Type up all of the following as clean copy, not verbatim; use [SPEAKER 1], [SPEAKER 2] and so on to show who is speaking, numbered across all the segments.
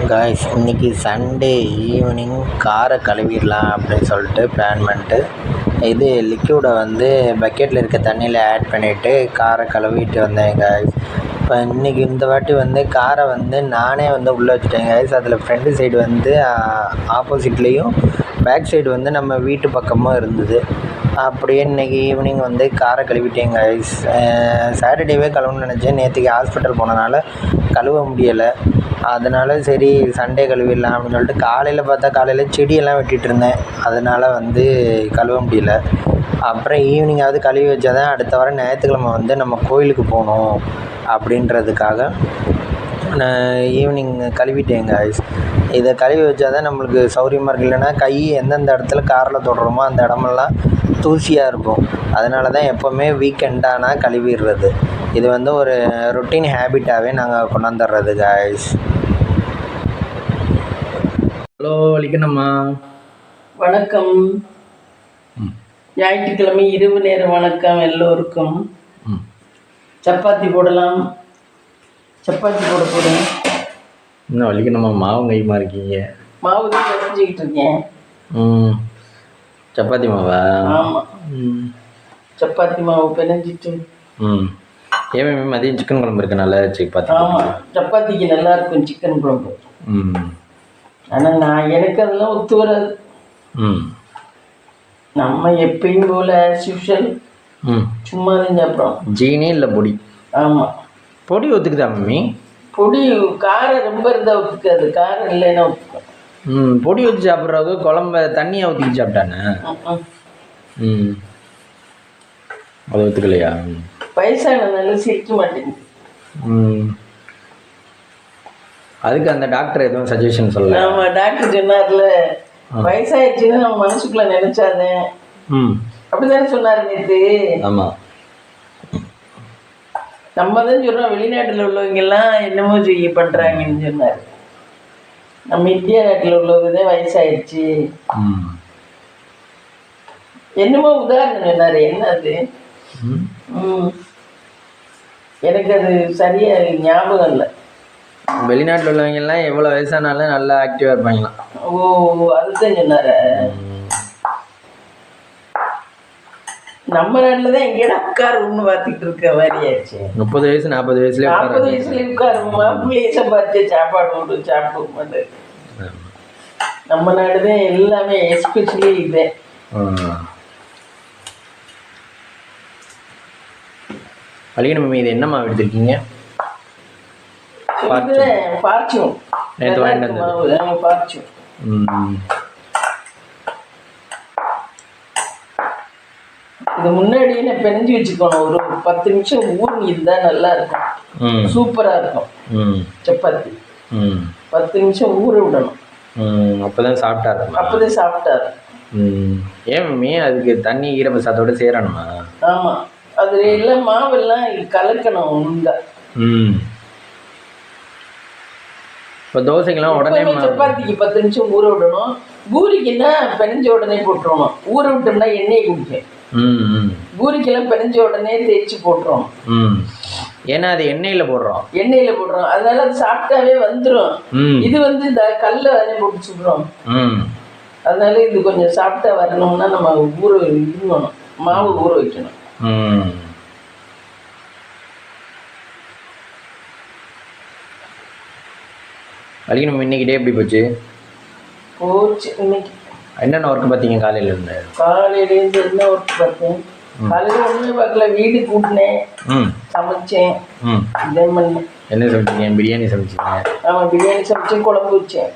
[SPEAKER 1] Guys இன்றைக்கி Sunday evening காரை கழுவிடலாம் அப்படின்னு சொல்லிட்டு பிளான் பண்ணிட்டு இது லிக்யூடை வந்து பக்கெட்டில் இருக்க தண்ணியில் ஆட் பண்ணிவிட்டு காரை கழுவிட்டு வந்தேன் காய்ஸ். இப்போ இன்றைக்கி இந்த வாட்டி வந்து காரை வந்து நானே வந்து உள்ளே வச்சுட்டேன் காய்ஸ். அதில் ஃப்ரண்ட் சைடு வந்து ஆப்போசிட்லேயும் பேக் சைடு வந்து நம்ம வீட்டு பக்கமும் இருந்தது. அப்படியே இன்றைக்கி ஈவினிங் வந்து காரை கழுவிட்டேன் காய்ஸ். சாட்டர்டேவே கழுவணும்னு நினச்சேன், நேற்றுக்கு ஹாஸ்பிட்டல் போனனால கழுவ முடியலை. அதனால் சரி சண்டே கழுவிடலாம் அப்படின்னு சொல்லிட்டு காலையில் செடியெல்லாம் வெட்டிகிட்டு இருந்தேன், அதனால் வந்து கழுவ முடியல. அப்புறம் ஈவினிங்காவது கழுவி வச்சா தான் அடுத்த வாரம் ஞாயிற்றுக்கிழமை வந்து நம்ம கோயிலுக்கு போகணும் அப்படின்றதுக்காக நான் ஈவினிங் கழுவிட்டேன் காய்ஸ். இதை கழுவி வச்சா தான் நம்மளுக்கு சௌரியமாக இருக்குது. இல்லைன்னா கை எந்தெந்த இடத்துல காரில் தொடுறோமோ அந்த இடமெல்லாம் தூசியாக இருக்கும். அதனால தான் எப்போவுமே வீக்கெண்டானால் கழுவிடுறது. இது வந்து ஒரு ரொட்டீன் ஹேபிட்டாகவே நாங்கள் கொண்டாந்துடுறது காய்ஸ். ஹலோ வலிக்கணும்மா.
[SPEAKER 2] வணக்கம். ஞாயிற்றுக்கிழமை இரவு நேர வணக்கம் எல்லோருக்கும். சப்பாத்தி போடலாம், சப்பாத்தி போட போகிறேன்.
[SPEAKER 1] இன்னும் வலிக்கணும்மா, மாவு கைமா இருக்கீங்க?
[SPEAKER 2] மாவு தான் பிணைஞ்சிக்கிட்டு இருக்கேன்.
[SPEAKER 1] சப்பாத்தி மாவா?
[SPEAKER 2] ஆமாம், சப்பாத்தி மாவு பிணைஞ்சிட்டு.
[SPEAKER 1] ஏன் மதியம் சிக்கன் குழம்பு இருக்கனால சப்பாத்தி?
[SPEAKER 2] ஆமாம், சப்பாத்திக்கு நல்லா இருக்கும் சிக்கன் குழம்பு. ஆனால் எனக்கு அதெல்லாம் ஒத்து வராது. நம்ம எப்பயும் போல் ஆஸ்யூஷுவல் சும்மா தான் சாப்பிட்றோம்.
[SPEAKER 1] ஜீனி இல்லை பொடி?
[SPEAKER 2] ஆமாம்,
[SPEAKER 1] பொடி ஒத்துக்குதா மம்மி?
[SPEAKER 2] பொடி காரம் ரொம்ப இருந்தால் ஒத்துக்காது, காரம் இல்லைன்னா ஒத்துக்கும்.
[SPEAKER 1] பொடி வச்சு சாப்பிட்றவங்க குழம்ப தண்ணியாக ஊற்றிக்கிட்டு சாப்பிட்டானே, அது ஒத்துக்கலையா?
[SPEAKER 2] வயசானதுனால சிரிக்க மாட்டேங்குது.
[SPEAKER 1] அதுக்கு அந்த டாக்டர் எதுவும் சஜஷன் சொல்லல?
[SPEAKER 2] ஆமாம், டாக்டர் சொன்னார்ல, வயசாயிடுச்சுன்னு நம்ம மனசுக்குள்ள நினைச்சாதே அப்படித்தானே சொன்னார் நேற்று.
[SPEAKER 1] ஆமாம்,
[SPEAKER 2] நம்ம தான் சொல்கிறோம் வெளிநாட்டில் உள்ளவங்க எல்லாம் என்னமோ பண்ணுறாங்கன்னு சொன்னார். நம்ம இந்தியா நாட்டில் உள்ளவங்க தான் வயசாயிடுச்சு என்னமோ உதாரணம் சொன்னார். என்ன அது? எனக்கு அது சரியாக ஞாபகம் இல்லை.
[SPEAKER 1] வெளிநாட்டில் உள்ளவங்கெல்லாம் எவ்வளோ வயசானாலும் நல்லா ஆக்டிவாக இருப்பாங்களாம்.
[SPEAKER 2] ஓ, அதுதான் சொன்னார். நம்ம நாட்டில் தான் எங்கேயா உட்காருன்னு பார்த்துக்கிட்டு இருக்க மாதிரி ஆயிடுச்சு.
[SPEAKER 1] 30 வயசு 40 வயசுல
[SPEAKER 2] 40 வயசுல உட்காருமா, பிள்ளைய சம்பாதிச்சு சாப்பாடு போட்டு சாப்பிட மாட்டேன். நம்ம நாடு தான் எல்லாமே, எஸ்பெஷலி இது.
[SPEAKER 1] அழிகணும் மம்மி, இது என்னம்மா எடுத்துருக்கீங்க?
[SPEAKER 2] ஃபார்ச்சூன்.
[SPEAKER 1] நேற்று வாங்கிட்டு வந்தது
[SPEAKER 2] ஃபார்ச்சூன். இது முன்னாடியே நான் பிணைஞ்சி வச்சுக்கணும். ஒரு 10 நிமிஷம் ஊறி இருந்தால் நல்லா இருக்கும், சூப்பராக இருக்கும் சப்பாத்தி. 10 நிமிஷம் ஊற விடணும்,
[SPEAKER 1] அப்போதான் சாப்பிட்டா இருக்கும்.
[SPEAKER 2] அப்போதான் சாப்பிட்டா இருக்கும்.
[SPEAKER 1] ஏன் மம்மி அதுக்கு தண்ணி ஈரப்பசத்தோட சேரணுமா?
[SPEAKER 2] ஆமாம், அது எல்லாம் மாவெல்லாம் கலக்கணும் உண்டா.
[SPEAKER 1] இப்போ தோசைக்கெல்லாம் உடனே
[SPEAKER 2] சப்பாத்திக்கு 10 நிமிஷம் ஊற விடணும். பூரிக்குன்னா பிணைஞ்ச உடனே போட்டுருவோம். ஊற விட்டோம்னா எண்ணெய் குடிக்கும். பூரிக்கெல்லாம் பிணைஞ்ச உடனே தேய்ச்சி போட்டுரும்.
[SPEAKER 1] ஏன்னா அது எண்ணெயில் போடுறோம்,
[SPEAKER 2] அதனால அது சாப்பிட்டாவே வந்துடும். இது வந்து இந்த கல்லை வரைய போட்டு சுடுறோம். அதனால இது கொஞ்சம் சாப்பிட்டா வரணும்னா நம்ம ஊற இருக்கணும், மாவு ஊற வைக்கணும்.
[SPEAKER 1] அழிக்கணும். இன்னைக்கு டே எப்படி போச்சு?
[SPEAKER 2] இன்னைக்கு
[SPEAKER 1] என்னென்ன ஒர்க் பார்த்தீங்க? காலையிலேருந்து
[SPEAKER 2] என்ன ஒர்க் பார்த்தேன்? காலையில் ஒன்றுமே பார்க்கல, வீடு கூட்டினேன், சமைச்சேன், இதே பண்ணேன்.
[SPEAKER 1] என்ன சமைச்சிங்க? பிரியாணி சமைச்சிங்க?
[SPEAKER 2] ஆமாம், பிரியாணி சமைச்சேன், குழம்பு வச்சேன்,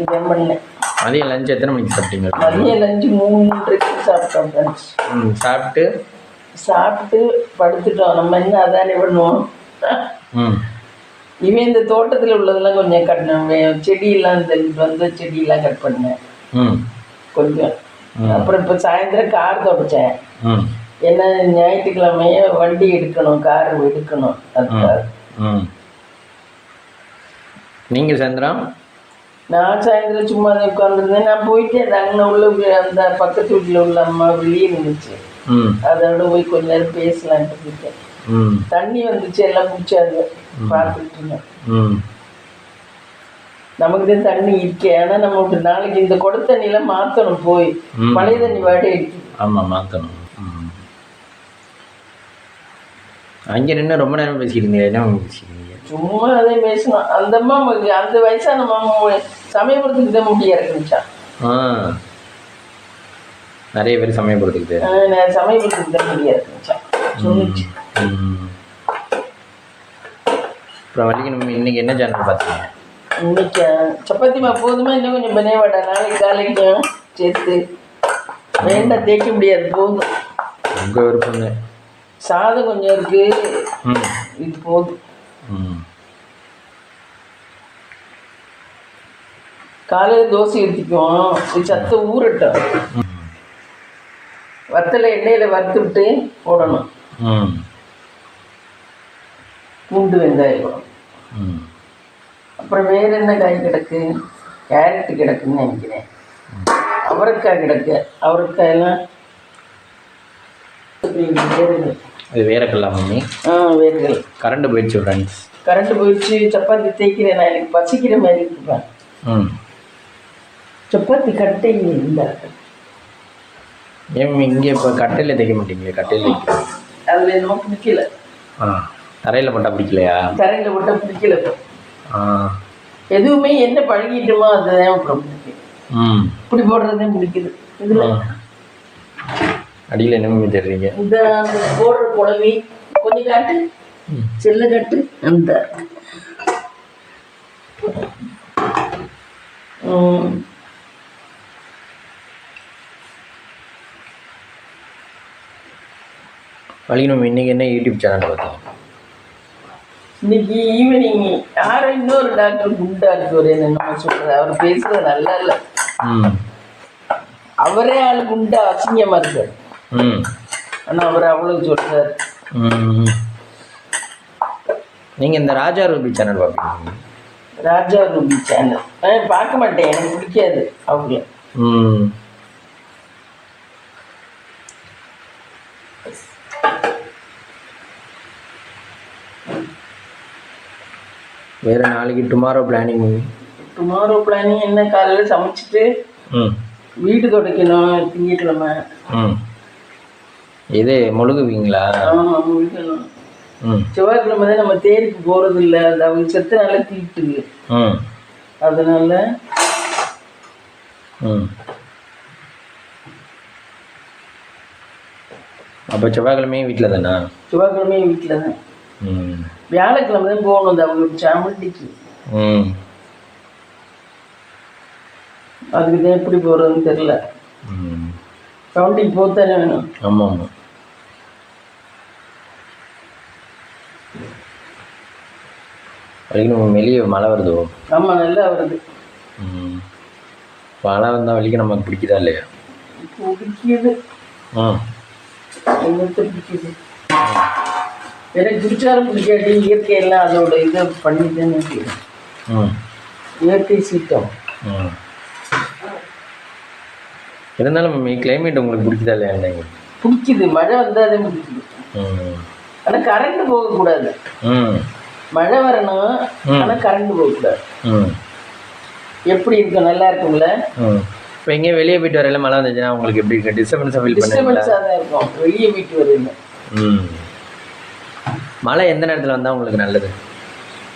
[SPEAKER 2] இதே பண்ணேன்.
[SPEAKER 1] மதியம் லஞ்ச் எத்தனை மணிக்கு சாப்பிட்டீங்க?
[SPEAKER 2] மதியம் லஞ்சு 3:30 சாப்பிட்டோம். சாப்பிட்டு படுத்துட்டோம். நம்ம என்ன அதானே பண்ணுவோம். இவன் இந்த தோட்டத்தில் உள்ளதெல்லாம் கொஞ்சம் கட்டணும், செடியெல்லாம் இந்த செடியெல்லாம் கட் பண்ணேன் கொஞ்சம். அப்புறம் இப்போ சாயந்தரம் கார் துடைச்சேன். ஏன்னா ஞாயிற்றுக்கிழமையே வண்டி எடுக்கணும், கார் எடுக்கணும். அதுக்காக
[SPEAKER 1] நீங்கள் சாயந்தரம்?
[SPEAKER 2] நான் சாயந்தரம் சும்மா தான் உட்காந்துருந்தேன். நான் போயிட்டேன். அங்கே உள்ள அந்த பக்கத்து வீட்டில் உள்ள அம்மா வெளியே நின்றுச்சு, அதோட போய் கொஞ்ச நேரம் பேசலான்ட்டு போயிட்டேன். தண்ணி வந்துச்சு, எல்லாம் பிடிச்சாது பார்த்துக்கிட்டு இருந்தேன். நமக்கு தான் தண்ணி இருக்கே, ஆனால் நம்ம ஒரு நாளைக்கு இந்த குட தண்ணியெல்லாம் மாற்றணும் போய். பழைய தண்ணி வாடகை இருக்கு.
[SPEAKER 1] ஆமாம், மாற்றணும். அங்கே நின்று ரொம்ப நேரம் பேசிக்கிறீங்க. என்ன பேசிக்கிறீங்க?
[SPEAKER 2] சும்மா அதே பேசணும். அந்த அம்மா அந்த வயசான மாமா சமயபுரத்துக்கு தான் முடி இறக்குச்சான்.
[SPEAKER 1] நிறைய பேர் சமயபுரத்துக்கு
[SPEAKER 2] சமயபுரத்துக்கு தான் முடி இறக்குச்சான் சொல்லிச்சு.
[SPEAKER 1] அப்புறம் வலிக்கணும். இன்னைக்கு என்ன சேனல் பார்த்தீங்க?
[SPEAKER 2] இன்னைக்கு சப்பாத்தி மா போதுமா, இன்னும் கொஞ்சம் பண்ணேவாடா, நாளைக்கு காலைக்கும் சேர்த்து. வேண்டாம், தேய்க்க முடியாது, போதும்.
[SPEAKER 1] உங்கள் விருப்பங்க.
[SPEAKER 2] சாதம் கொஞ்சம் இருக்கு, இது போதும். காலையில் தோசை ஊற்றிக்குவோம், இது சத்த ஊறட்டும். வத்தலை எண்ணெயில் வறுத்து விட்டு போடணும். பூண்டு வெங்காயம். அப்புறம் வேறு என்ன காய் கிடக்கு? கேரட்டு கிடக்குன்னு நினைக்கிறேன். அவரைக்காய் கிடக்கு. அவரைக்காயெல்லாம் வேறுகள்.
[SPEAKER 1] அது வேறக்கல்லா மம்மி?
[SPEAKER 2] வேறுகள்.
[SPEAKER 1] கரண்ட் போயிடுச்சு ஃப்ரெண்ட்ஸ்.
[SPEAKER 2] கரண்ட் போயிடுச்சு. சப்பாத்தி தேய்க்கிறேன். நான் எனக்கு பசிக்கிற மாதிரி இருப்பேன். சப்பாத்தி கட்டை இல்லை.
[SPEAKER 1] ஏன் இங்கே இப்போ கட்டையில் தைக்க மாட்டீங்களே? கட்டையில் தைக்கிறேன்.
[SPEAKER 2] அதில் என்னமோ பிடிக்கல.
[SPEAKER 1] தரையில் போட்டால் பிடிக்கலையா?
[SPEAKER 2] தரையில் போட்டால் பிடிக்கல. எதுவுமே என்ன பழகிட்டோமோ அதுதான் அப்புறம் பிடிக்கும். இப்படி போடுறதே பிடிக்குது. இதில்
[SPEAKER 1] அடியில் என்ன தெரியுங்க?
[SPEAKER 2] இந்த போடுற குழவி கொஞ்சம் காட்டு, செல்ல காட்டு. அந்த
[SPEAKER 1] வலிக்கணும். இன்னைக்கு என்ன யூடியூப் சேனல் பார்த்தோம்?
[SPEAKER 2] இன்னைக்கு ஈவினிங் யாரும் இன்னொரு டாக்டர் குண்டா இருக்கு என்ன சொல்றது, அவர் பேசுறது நல்லா இல்லை. அவரே ஆள் குண்டா அசிங்கமா இருக்காரு. ஆனா அவர் அவ்வளவு சொல்றாரு.
[SPEAKER 1] நீங்க இந்த ராஜா ரூபி சேனல் பார்ப்பீங்க?
[SPEAKER 2] ராஜா ரூபி சேனல் பார்க்க மாட்டேன், எனக்கு பிடிக்காது அவங்க.
[SPEAKER 1] வேறு நாளைக்கு டுமாரோ பிளானிங்?
[SPEAKER 2] டுமாரோ பிளானிங் என்ன, காலையில் சமைச்சிட்டு வீடு துடைக்கணும். திங்கட்கிழமை
[SPEAKER 1] இது முழுகுவீங்களா?
[SPEAKER 2] ஆமாம், முழுகணும். செவ்வாய்க்கிழமை தான் நம்ம தேருக்கு போகிறது இல்லை, அது அவங்க செத்து நல்லா தீட்டுது. அதனால
[SPEAKER 1] அப்போ செவ்வாய்க்கிழமையும் வீட்டில் தானே?
[SPEAKER 2] செவ்வாய்க்கிழமையும் வீட்டில் தான். வியாழக்கிழமை தான் போகணும் அந்த அவங்களுக்கு சாமண்டிக்கு. அதுக்கு தான் எப்படி போகிறதுன்னு தெரில. கவுண்டிங் போத்தானே வேணும்.
[SPEAKER 1] ஆமாம் ஆமாம். வலிக்கணும். வெளியே மழை வருதோ?
[SPEAKER 2] ஆமாம், நல்லா வருது.
[SPEAKER 1] மழை வந்தால் வலிக்க நமக்கு பிடிக்குதா இல்லையா?
[SPEAKER 2] பிடிக்குது. என்னத்தை பிடிக்குது? எனக்கு பிடிச்சாலும் பிடிக்காது. இயற்கையெல்லாம் அதோட இதை பண்ணி தானே இயற்கை சீட்டம்.
[SPEAKER 1] இருந்தாலும் கிளைமேட் உங்களுக்கு பிடிக்குதா இல்லையா?
[SPEAKER 2] பிடிக்குது. மழை வந்தால் அதே பிடிக்குது. ஆனால் கரண்ட் போகக்கூடாது. மழை வரணும், ஆனால் கரண்ட் போகக்கூடாது. எப்படி இருக்கும்? நல்லா இருக்கும்ல.
[SPEAKER 1] இப்போ எங்கேயும் வெளியே போயிட்டு வரையில மழை வந்துச்சுன்னா உங்களுக்கு எப்படி இருக்கு? டிஸ்டர்பன்ஸாக ஃபீல் பண்ணுவீங்களா?
[SPEAKER 2] டிஸ்டர்பன்ஸாக தான் இருக்கும் வெளியே போயிட்டு வரையில.
[SPEAKER 1] மழை எந்த நேரத்தில் வந்தால் உங்களுக்கு நல்லது?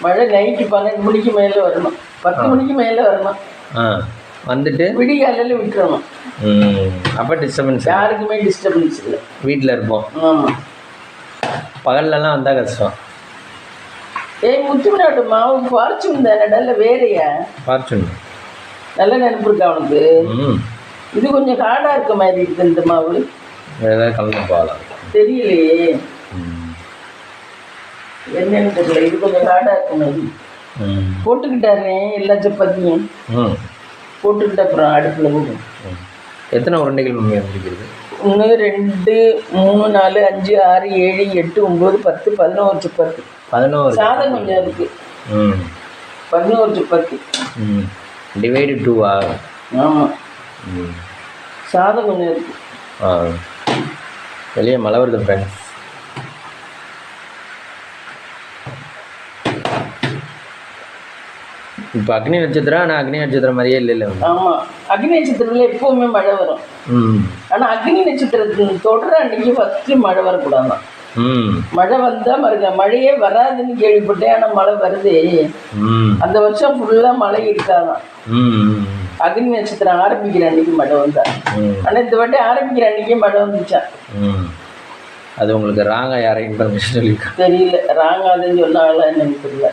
[SPEAKER 2] மழை நைட்டு 12 மணிக்கு மேலே வரணும், 10 மணிக்கு மேலே வரணும்.
[SPEAKER 1] வந்துட்டு
[SPEAKER 2] விடிகாலையில் விட்டுறணும்.
[SPEAKER 1] அப்போ டிஸ்டர்பன்ஸ்
[SPEAKER 2] யாருக்குமே டிஸ்டர்பன்ஸ் இல்லை.
[SPEAKER 1] வீட்டில் இருப்போம்.
[SPEAKER 2] ஆமாம்.
[SPEAKER 1] பகல்லலாம் வந்தால் கஷ்டம்.
[SPEAKER 2] முத்துமனாட்டு மாவு ஃபார்ச்சூன் தானடா, இல்லை வேறையா?
[SPEAKER 1] ஃபார்ச்சூன்.
[SPEAKER 2] நல்ல நினைப்பு இருக்கா அவனுக்கு? இது கொஞ்சம் ஹார்டாக இருக்க மாதிரி இருக்குது இந்த மாவு.
[SPEAKER 1] ஏதாவது கலந்து போகலாம்,
[SPEAKER 2] தெரியலையே என்னன்னு தெரியல. இது கொஞ்சம் ஹார்டாக இருக்க மாதிரி. போட்டுக்கிட்டாரு எல்லா சப்பாத்தியும் போட்டுக்கிட்ட அப்புறம் அடுப்பில் போடும்.
[SPEAKER 1] எத்தனை உருண்டைகள் மம்மி வந்துருக்கிறது?
[SPEAKER 2] 1 2 3 4 5 6 7 8 9 10 11 சப்பாத்தி.
[SPEAKER 1] 11.
[SPEAKER 2] சாதம் கொஞ்சம் இருக்கு. 11 சப்பாத்தி.
[SPEAKER 1] டிவைடு 2ஆ?
[SPEAKER 2] ஆமாம். சாதம் கொஞ்சம் இருக்கு.
[SPEAKER 1] வெளியே மழை வருது ஃப்ரெண்ட்ஸ். இப்போ அக்னி நட்சத்திரம், ஆனால் அக்னி நட்சத்திரம் மாதிரியே இல்லை.
[SPEAKER 2] ஆமாம், அக்னி நட்சத்திரத்தில் எப்போவுமே மழை வரும். ஆனால் அக்னி நட்சத்திரத்தில் தொடர அன்னைக்கு ஃபஸ்ட்டு மழை வரக்கூடாதான். மழை வந்தால் மழையே வராதுன்னு கேள்விப்பட்டேன். ஆனால் மழை வருது. அந்த வருஷம் ஃபுல்லாக மழை இருக்காதான். அக்னி நட்சத்திரம் ஆரம்பிக்கிற அன்னைக்கு மழை வந்தா. ஆனால் இந்த வாட்டி ஆரம்பிக்கிற அன்னைக்கே மழை வந்துச்சா.
[SPEAKER 1] அது உங்களுக்கு ராங்கா யாரையும் இன்ஃபர்மேஷன் சொல்லியிருக்காங்க
[SPEAKER 2] தெரியல. ராங்காதுன்னு சொன்னாங்களா என்னன்னு தெரியல.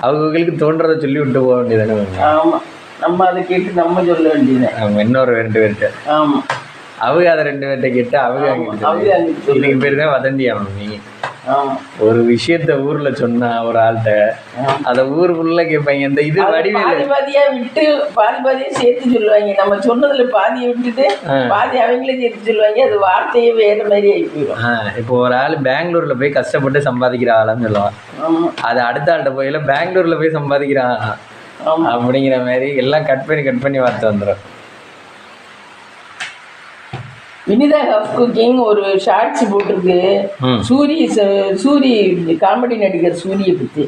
[SPEAKER 1] அவங்களுக்கு தோன்றதை சொல்லி விட்டு போக வேண்டியதானே.
[SPEAKER 2] ஆமாம், நம்ம அதை கேட்டு நம்ம சொல்ல வேண்டியது.
[SPEAKER 1] அவங்க இன்னொரு 2 பேர்கிட்ட.
[SPEAKER 2] ஆமாம்,
[SPEAKER 1] அவங்க அதை 2 பேர்கிட்ட கேட்டு அவங்க இதுக்கு பேர் தான் வதந்தி ஆகணும். நீங்கள் ஒரு விஷயத்த ஊர்ல சொன்னா ஒரு ஆள்கிட்ட அத ஊருக்குள்ள கேட்பாங்க. இந்த இது வடிவேலு
[SPEAKER 2] பாதியா விட்டு பாதியா சேர்த்து சொல்லுவாங்க. நம்ம சொன்னதுல பாதியை விட்டுட்டு பாதி அவங்களே சேர்த்து சொல்லுவாங்க. அது வார்த்தையே வேற மாதிரி ஆகி போயிடும்.
[SPEAKER 1] இப்போ ஒரு ஆள் பெங்களூர்ல போய் கஷ்டப்பட்டு சம்பாதிக்கிற ஆளான்னு சொல்லுவான். அது அடுத்த ஆள்கிட்ட போயில பெங்களூர்ல போய் சம்பாதிக்கிறான் அப்படிங்கிற மாதிரி எல்லாம் கட் பண்ணி வார்த்தை வந்துடும்.
[SPEAKER 2] வினிதா ஹவுஸ் குக்கிங் ஒரு ஷார்ட்ஸ் போட்டிருக்கு. சூரி காமெடி நடிகர் சூரியை பற்றி.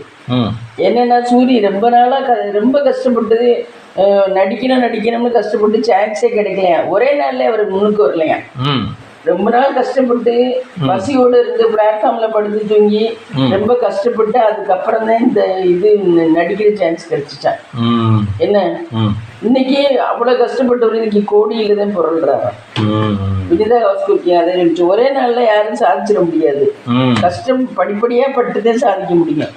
[SPEAKER 2] என்னென்னா சூரி ரொம்ப நாளாக ரொம்ப கஷ்டப்பட்டு நடிக்கணும்னு கஷ்டப்பட்டு சான்ஸே கிடைக்கலையா. ஒரே நாளில் அவருக்கு முன்னுக்கு வரலையா. ரொம்ப நாள் கஷ்டப்பட்டு பசியோடு இருந்து பிளாட்ஃபார்மில் படுத்து தூங்கி ரொம்ப கஷ்டப்பட்டு அதுக்கப்புறம் தான் இந்த இது நடிக்கிற சான்ஸ் கிடைச்சிட்டான். என்ன இன்னைக்கு அவ்வளோ கஷ்டப்பட்டவர் இன்னைக்கு கோடியில் தான் பொருள்றாங்க. வினிதா ஹவுஸ் குக்கிங் அதை நினைச்சு ஒரே நாளில் யாரும் சாதிச்சிட முடியாது. கஷ்டம் படிப்படியாக பட்டுதான் சாதிக்க முடியும்.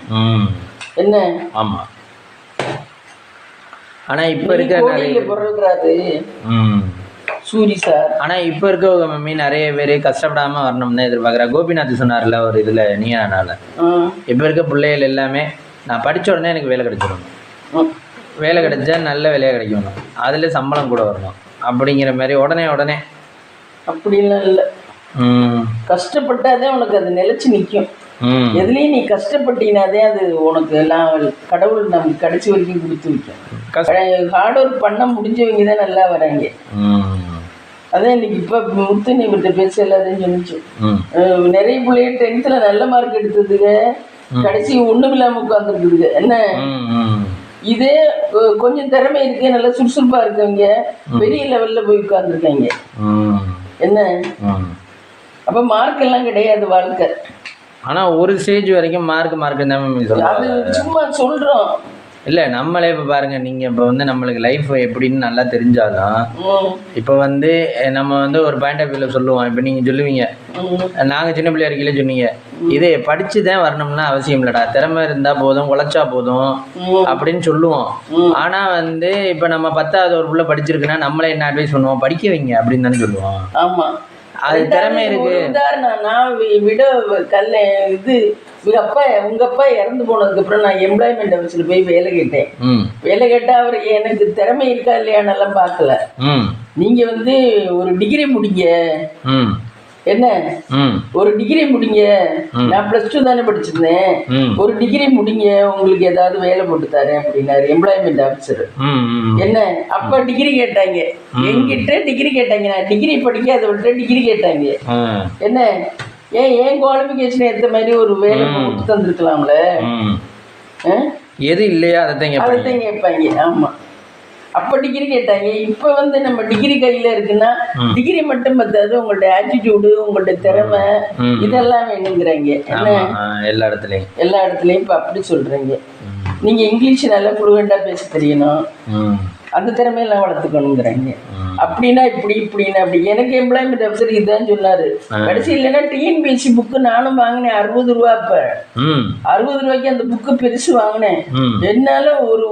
[SPEAKER 2] என்ன
[SPEAKER 1] ஆமாம். ஆனால் இப்போ இருக்க
[SPEAKER 2] கோடியில் பொருள்றாரு சூரி சார்.
[SPEAKER 1] ஆனால் இப்போ இருக்க மம்மி நிறைய பேர் கஷ்டப்படாமல் வரணும்னு எதிர்பார்க்குறா. கோபிநாத் சொன்னார்ல ஒரு இதில் நீயானால இப்போ இருக்க பிள்ளைகள் எல்லாமே நான் படித்த உடனே எனக்கு வேலை கிடைச்சிடணும், வேலை கிடைச்சா நல்ல வேலையாக கிடைக்கணும், அதில் சம்பளம் கூட வரணும் அப்படிங்கிற மாதிரி உடனே
[SPEAKER 2] அப்படின்லாம் இல்லை. கஷ்டப்பட்டாதே உனக்கு அது நிலைச்சு நிற்கும். எதுலேயும் நீ கஷ்டப்பட்டீங்கன்னாதே அது உனக்கு எல்லாம் கடவுள் நமக்கு கடைசி வரைக்கும் கொடுத்து வைக்கும். ஹார்ட் ஒர்க் பண்ண முடிஞ்சவங்க தான் நல்லா வராங்க. அதான் இன்னைக்கு இப்போ முத்து நீ விட்ட பேச எல்லாத்தையும் சொல்லிச்சு. நிறைய பிள்ளைங்க 10th நல்ல மார்க் எடுத்ததுங்க கடைசி ஒன்றும் இல்லாமல் உட்காந்துருக்குதுங்க. என்ன இதே கொஞ்சம் திறமை இருக்கு, நல்லா சுறுசுறுப்பாக இருக்கவங்க பெரிய லெவலில் போய் உட்காந்துருக்காங்க. என்ன அப்போ மார்க் எல்லாம் கிடையாது வாழ்க்கை.
[SPEAKER 1] ஆனால் ஒரு ஸ்டேஜ் வரைக்கும் மார்க் தான்
[SPEAKER 2] அது சும்மா சொல்கிறோம்.
[SPEAKER 1] இல்லை நம்மளே இப்போ பாருங்கள், நீங்கள் இப்போ வந்து நம்மளுக்கு லைஃப் எப்படின்னு நல்லா தெரிஞ்சாலும் இப்போ வந்து நம்ம வந்து ஒரு பாயிண்ட் ஆஃப் வியூவில் சொல்லுவோம். இப்போ நீங்கள் சொல்லுவீங்க, நாங்கள் சின்ன பிள்ளையா இருக்கையில சொன்னீங்க இதே படித்து தான் வரணும்னா அவசியம் இல்லைடா, திறமை இருந்தால் போதும், உழைச்சா போதும் அப்படின்னு சொல்லுவோம். ஆனால் வந்து இப்போ நம்ம 10வது ஒரு பிள்ளை படிச்சிருக்குன்னா நம்மளே என்ன அட்வைஸ் பண்ணுவோம், படிக்க வைங்க அப்படின்னு தானே சொல்லுவோம்.
[SPEAKER 2] ஆமாம்,
[SPEAKER 1] அது திறமை இருக்கு.
[SPEAKER 2] நான் விட இது உங்க அப்பா இறந்து போனதுக்கு அப்புறம் நான் எம்ப்ளாய்மெண்ட் ஆஃபீஸில் போய் வேலை கேட்டேன். வேலை கேட்டால் அவர் எனக்கு திறமை இருக்கா இல்லையானெல்லாம் பார்க்கல. நீங்க வந்து ஒரு டிகிரி முடிங்க, என்ன ஒரு டிகிரி முடிங்க, நான் +2 தானே படிச்சிருந்தேன், ஒரு டிகிரி முடிங்க உங்களுக்கு ஏதாவது வேலை போட்டு தரேன் அப்படின்னாரு எம்ப்ளாய்மெண்ட் ஆஃபீஸர். என்ன அப்ப டிகிரி கேட்டாங்க என்கிட்ட, டிகிரி கேட்டாங்க. நான் டிகிரி படிக்க அதை விட்டு டிகிரி கேட்டாங்க. என்ன ஏன் குவாலிஃபிகேஷன் ஏற்ற மாதிரி ஒரு வேலை போட்டு தந்துருக்கலாம்ல.
[SPEAKER 1] எது இல்லையா அதைத்தான்
[SPEAKER 2] கேட்பாங்க. ஆமா, அப்போ டிகிரி கேட்டாங்க. இப்போ வந்து நம்ம டிகிரி கையில் இருக்குன்னா டிகிரி மட்டும் பத்தாது, உங்களோட ஆட்டிடியூடு, உங்களோட திறமை இதெல்லாம் வேணுங்கிறாங்க. என்ன
[SPEAKER 1] எல்லா இடத்துலையும்
[SPEAKER 2] இப்போ அப்படி சொல்கிறீங்க. நீங்கள் இங்கிலீஷ் நல்லா ஃப்ளூவெண்ட்டாக பேச தெரியணும், அந்த திறமையெல்லாம் வளர்த்துக்கணுங்கிறாங்க. அப்படின்னா இப்படின்னா அப்படி. எனக்கு எம்ப்ளாய்மெண்ட் ஆஃபீஸர் இதுதான் சொன்னார். கடைசி இல்லைன்னா டிஎன்பிஎஸ்சி புக்கு நானும் வாங்கினேன் 60 ரூபா. இப்போ 60 ரூபாய்க்கு அந்த புக்கு பெருசு வாங்கினேன். என்னால்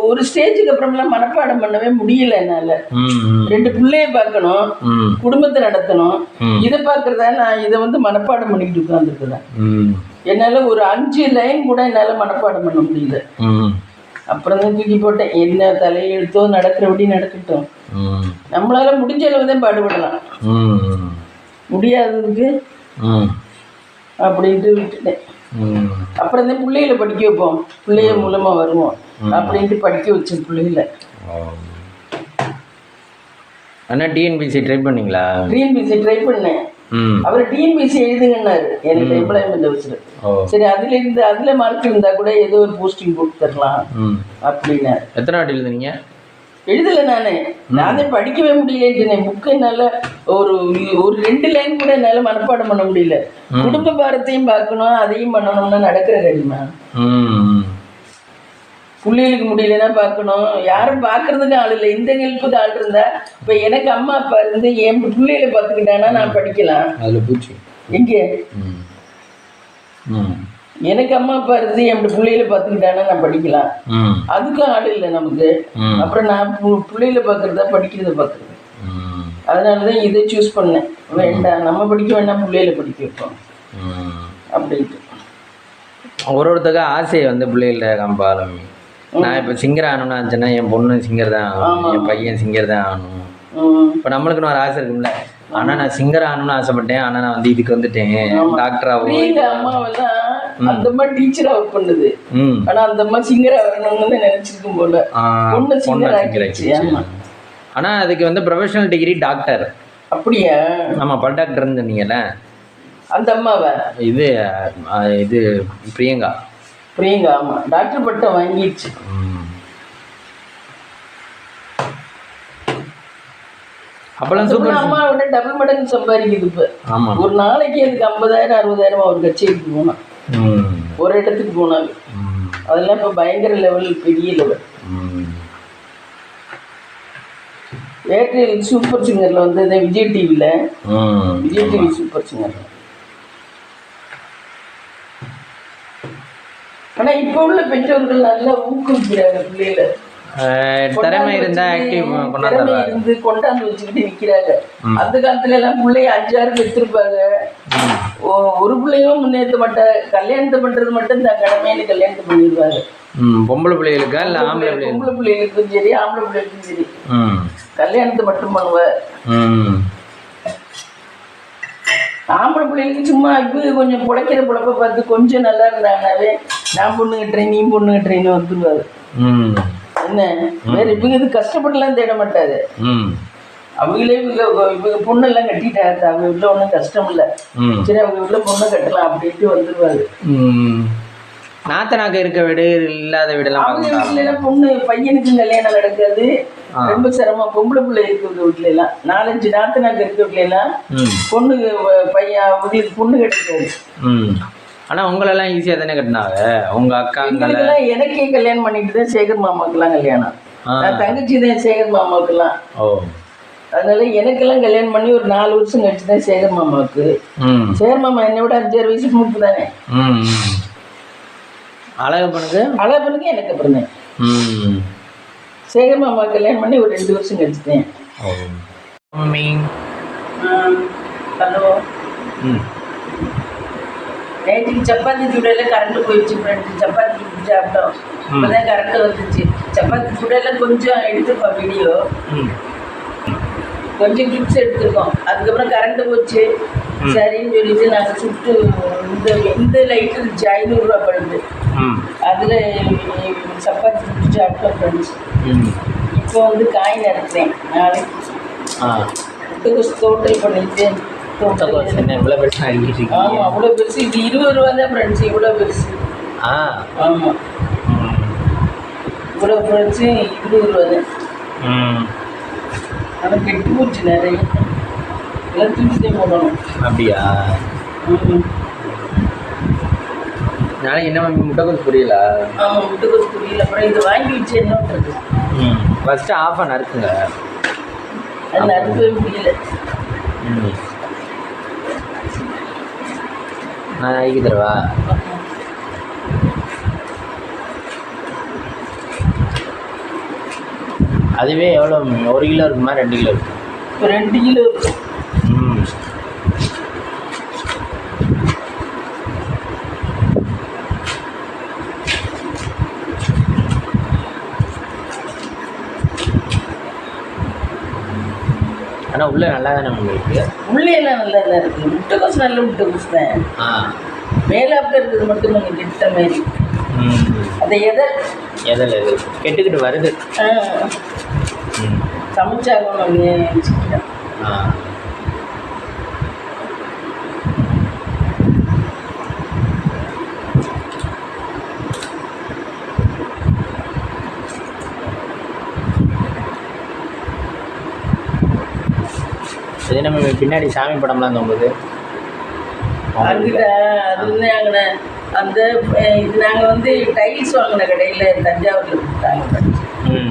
[SPEAKER 2] ஒரு ஸ்டேஜுக்கு அப்புறமெல்லாம் மனப்பாடம் பண்ணவே முடியல. என்னால் 2 பிள்ளைய பார்க்கணும், குடும்பத்தை நடத்தணும், இதை பார்க்குறதா நான் இதை வந்து மனப்பாடம் பண்ணிக்கிட்டு உட்காந்துருக்குறேன். என்னால் ஒரு 5 லைன் கூட என்னால் மனப்பாடம் பண்ண முடியல. அப்புறம் தான் தூக்கி போட்டேன். என்ன தலையெழுத்தோ நடக்கிறபடி நடக்கட்டும், நம்மளால முடிஞ்ச அளவு தான் பாடுபடலாம், முடியாததுக்கு அப்படின்ட்டு விட்டுட்டேன். அப்புறம் தான் பிள்ளைகளை படிக்க வைப்போம், பிள்ளைய மூலமா வருவோம் அப்படின்ட்டு படிக்க வச்சேன் பிள்ளைகளை.
[SPEAKER 1] ஆனால் டிஎன்பிசி ட்ரை பண்ணீங்களா?
[SPEAKER 2] டிஎன்பிசி ட்ரை பண்ணேன். அவர் டிஎன்பிசி எழுதுங்கன்னாரு எனக்கு எம்ப்ளாய்மெண்ட் வச்சுரு. சரி அதுல மார்க் இருந்தா கூட ஏதோ ஒரு போஸ்டிங் போட்டு தரலாம் அப்படின்னு.
[SPEAKER 1] எத்தனை வாட்டி எழுதுனீங்க?
[SPEAKER 2] எழுதலை நானே படிக்கவே முடியல. புக்கு என்னால் ஒரு 2 லைன் கூட என்னால் மனப்பாடம் பண்ண முடியல. குடும்ப பாரத்தையும் பார்க்கணும், அதையும் பண்ணணும்னா நடக்கிற காரியமா? பிள்ளைகளுக்கு முடியலன்னா பார்க்கணும், யாரும் பார்க்கறதுக்கு ஆள் இல்லை. இந்த ஹெல்ப்புக்கு ஆள் இருந்தா இப்போ எனக்கு அம்மா அப்பா இருந்து என் பிள்ளைகளை பார்த்துக்கிட்டானா நான் படிக்கலாம். எங்கே எனக்கு அம்மா அப்பா இருந்து என் பிள்ளைகளை பார்த்துக்கிட்டானா நான் படிக்கலாம். அதுக்கும் ஆள் இல்லை நமக்கு. அப்புறம் நான் பிள்ளைகளை பார்க்கறதா படிக்கிறத பார்க்குறது. அதனாலதான் இதை சூஸ் பண்ணேன். வேண்டாம், நம்ம படிக்க வேண்டாம், பிள்ளைகளை படிக்க வைப்போம் அப்படின்ட்டு.
[SPEAKER 1] ஒருத்தருக்கு ஆசையை வந்து பிள்ளைகள காம்பாலும். நான் இப்போ சிங்கர் ஆகணும்னு ஆச்சுன்னா என் பொண்ணு சிங்கர் தான் ஆகணும், என் பையன் சிங்கர் தான் ஆகணும். இப்போ நம்மளுக்குன்னு ஒரு ஆசை இருக்குல்ல. ஆனால் நான் சிங்கர் ஆகணும்னு ஆசைப்பட்டேன், ஆனால் நான் வந்து இதுக்கு வந்துட்டேன் டாக்டர் ஆகும்.
[SPEAKER 2] அம்மாவெல்லாம் அந்த மாதிரி டீச்சரா ஒர்க் பண்ணுது. ஆனா அந்த மாதிரி சிங்கரா வரணும்னு நினைச்சிருக்கும் போல பொண்ணு சிங்கர் ஆகிடுச்சு.
[SPEAKER 1] ஆனா அதுக்கு வந்து ப்ரொஃபஷனல் டிகிரி டாக்டர்.
[SPEAKER 2] அப்படியா?
[SPEAKER 1] ஆமா, பல் டாக்டர்னு சொன்னீங்கல்ல
[SPEAKER 2] அந்த அம்மாவை.
[SPEAKER 1] இது பிரியங்கா.
[SPEAKER 2] ஆமா, டாக்டர் பட்டம் வாங்கிடுச்சு.
[SPEAKER 1] அப்பெல்லாம் சூப்பர்.
[SPEAKER 2] அம்மாவோட டபுள் மடங்கு சம்பாதிக்குது இப்ப. ஒரு நாளைக்கு அதுக்கு 50,000 60,000 ஒரு கச்சேரிக்கு போனா, ஒரு இடத்துக்கு போனாலும் அதெல்லாம் இப்ப பயங்கர லெவல், பெரிய லெவல். ஏர்டெல் சூப்பர் சிங்கர்ல வந்து விஜய் டிவி சூப்பர் சிங்கர். ஆனா இப்ப உள்ள பெற்றோர்கள் நல்லா ஊக்குவிக்கிறாங்க பிள்ளைகளை.
[SPEAKER 1] திறமை இருந்தா ஆக்டிவ்
[SPEAKER 2] இருந்து கொண்டாந்து வச்சுக்கிட்டு நிக்கிறாங்க. அந்த காலத்துல எல்லாம் பிள்ளைய 5-6 பெற்றிருப்பாங்க. ஒரு பிள்ளையும் முன்னேற்ற மாட்டாங்க. கல்யாணத்தை பண்றது மட்டும் தான் கடமையில கல்யாணத்தை பண்ணிடுவாங்க.
[SPEAKER 1] பொம்பளை பிள்ளைகளுக்கா இல்ல ஆம்பளை பிள்ளைகளுக்கு?
[SPEAKER 2] பொம்பளை பிள்ளைகளுக்கும் சரி ஆம்பளை பிள்ளைகளுக்கும் சரி கல்யாணத்தை மட்டும் பண்ணுவார். ஆம்பளை பிள்ளைகளுக்கு சும்மா இப்போ கொஞ்சம் பிழைக்கிற பிழைப்ப பார்த்து கொஞ்சம் நல்லா இருந்தாங்கனாவே நான் பொண்ணு கட்டுறேன் நீ பொண்ணு கட்டுறேன்னு வந்துருவாரு. என்ன வேற இவங்க இது கஷ்டப்பட்டுலாம் தேட மாட்டாரு. அவங்களே இவங்க பொண்ணெல்லாம் கட்டிட்டாரு, அவங்க வீட்டுல ஒன்றும் கஷ்டம் இல்லை, சரி அவங்க வீட்டுல பொண்ணை கட்டலாம் அப்படின்ட்டு வந்துருவாரு.
[SPEAKER 1] நாத்தனாக்க இருக்க வீடு இல்லாத வீடெல்லாம்
[SPEAKER 2] அவங்க வீட்டுல எல்லாம் பொண்ணு பையனுக்கு கல்யாணம் நடக்காது, ரொம்ப சிரமம். பொம்பளை பிள்ளை இருக்கிற வீட்டுல எல்லாம் 4-5 நாத்தனாக்க இருக்க வீட்டுல எல்லாம் பொண்ணு பையன் அவங்களுக்கு பொண்ணு கட்டிக்காது.
[SPEAKER 1] ஆனா உங்களெல்லாம் ஈஸியா தானே கட்டினாங்க உங்க அக்கா?
[SPEAKER 2] எனக்கே கல்யாணம் பண்ணிட்டு தான் சேகர் மாமாக்கெல்லாம் கல்யாணம். நான் தங்கச்சி தான் சேகர் மாமாவுக்கெல்லாம். அதனால எனக்கெல்லாம் கல்யாணம் பண்ணி ஒரு 4 வருஷம் கழிச்சு தான் சேகர் மாமாவுக்கு. சேகர் மாமா என்னை விட 5-6 வயசு மூப்பு தானே. அழகப்பனுக்கு எனக்கு அப்புறம் சேகர் மாமா கல்யாணம் பண்ணி ஒரு 2 வருஷம் கழிச்சுட்டேன். ஹலோ, நைட்டுக்கு சப்பாத்தி சுடையில கரண்ட் போயிடுச்சு ஃப்ரெண்டு. சப்பாத்தி சாப்பிட்டோம், இப்போதான் கரண்ட் வந்துச்சு. சப்பாத்தி சுடையில கொஞ்சம் எடுத்துருக்கோம் வீடியோ, கொஞ்சம் கிளிப்ஸ் எடுத்துருக்கோம். அதுக்கப்புறம் கரண்ட் போச்சு, சரின்னு சொல்லிட்டு நாங்கள் சுட்டு இந்த லைட் இருந்துச்சு 500 ரூபா படுது, அதில் சப்பாத்தி சுட்டு சாப்பிட்டோம் ஃப்ரெண்ட்ஸ். இப்போ வந்து காய் நிறக்கிறேன், நாளைக்கு டோட்டல் பண்ணிட்டு.
[SPEAKER 1] இவ்வளோ பெருசு
[SPEAKER 2] ஆமாம், அவ்வளோ பெருசு. இது 20 ரூபா தான் ஃப்ரெண்ட்ஸ், இவ்வளோ பெருசு. ஆமாம், இவ்வளோ ஃப்ரெண்ட்ஸு 20 ரூபா தான். ஆனால் கெட்டு போச்சு நிறைய, எல்லாம் தூக்கிட்டே போடணும்.
[SPEAKER 1] அப்படியா? நாளைக்கு என்ன முட்டைக்கோஸ் புரியல?
[SPEAKER 2] ஆமாம், முட்டைக்கோஸ் புரியல. அப்புறம் இது வாங்கி வச்சு என்ன பண்ணுறது?
[SPEAKER 1] ஃபஸ்ட்டு ஆஃப் நறுக்குங்க.
[SPEAKER 2] அது நறுக்கவே முடியல.
[SPEAKER 1] நான் நறுக்கி தருவா? அதுவே எவ்வளோ? 1 கிலோ இருக்குமா 2 கிலோ இருக்கும்?
[SPEAKER 2] 2 கிலோ இருக்கும்.
[SPEAKER 1] ஆனால் உள்ளே நல்லா தானே இருக்கு?
[SPEAKER 2] உள்ளே எல்லாம் நல்லா தான் இருக்குது. முட்டைக்கோஸ் நல்ல முட்டைக்கோஸ் தான். மேலாப்பில் இருக்கிறது மட்டும் கொஞ்சம் கெட்ட மாதிரி. அந்த
[SPEAKER 1] எதில் கெட்டுக்கிட்டு வருது.
[SPEAKER 2] சமைச்சாகணும்.
[SPEAKER 1] இது நம்ம பின்னாடி சாமி படம்லாம் தொங்குது.
[SPEAKER 2] அதுக்கிட்ட அது வந்து அங்கே அந்த இது நாங்கள் வந்து டைல்ஸ் வாங்கின கடையில் தஞ்சாவூரில் கொடுத்தாங்க.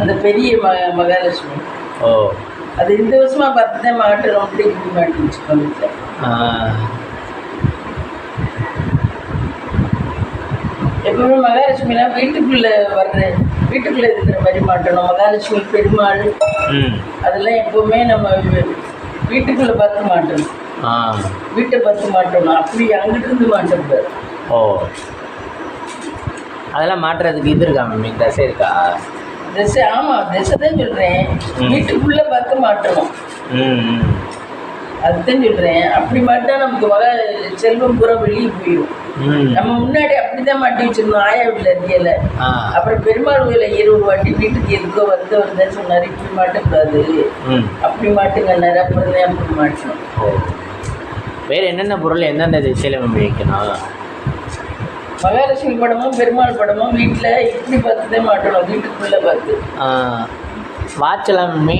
[SPEAKER 2] அந்த பெரிய மகாலட்சுமி.
[SPEAKER 1] ஓ,
[SPEAKER 2] அது இந்த வருஷமாக பார்த்து தான் மாட்டு ரொம்ப இப்படி மாட்டி வச்சுக்கோங்க. எப்பவுமே மகாலட்சுமிலாம் வீட்டுக்குள்ளே இருக்கிற மாதிரி மாட்டணும். மகாலட்சுமி, பெருமாள் அதெல்லாம் எப்பவுமே நம்ம வீட்டுக்குள்ளே பார்த்து மாட்டணும். வீட்டை பார்த்து மாட்டணும். அப்படி அங்கிட்டு இருந்து மாட்டக்கூடாது.
[SPEAKER 1] ஓ, அதெல்லாம் மாட்டுறதுக்கு இது இருக்கா மேம்? தசை இருக்கா?
[SPEAKER 2] தசை, ஆமாம், தசை தான் சொல்கிறேன். வீட்டுக்குள்ளே பார்த்து மாட்டணும். அதுதான் சொல்கிறேன். அப்படி மாட்டா நமக்கு செல்வம் பூரா வெளியே போயிடும். நம்ம முன்னாடி அப்படிதான் மாட்டி வச்சிருந்தோம் ஆயா வீட்டில் இருக்கையில. அப்புறம் பெருமாள் கோயில 20 வாட்டி வீட்டுக்கு எதுக்கோ வந்தவர் சொன்னார், இப்படி மாட்டக்கூடாது, அப்படி மாட்டுங்கன்னாரு. அப்புறம் தான் அப்படி மாட்டணும்.
[SPEAKER 1] வேறு என்னென்ன பொருள் எந்தெந்த திசையில் நம்ம வைக்கணும்?
[SPEAKER 2] மகாலட்சுமி படமும் பெருமாள் படமும் வீட்டில் இப்படி பார்த்து தான் மாட்டணும். வீட்டுக்குள்ளே பார்த்து.
[SPEAKER 1] வாட்ச் எல்லாமே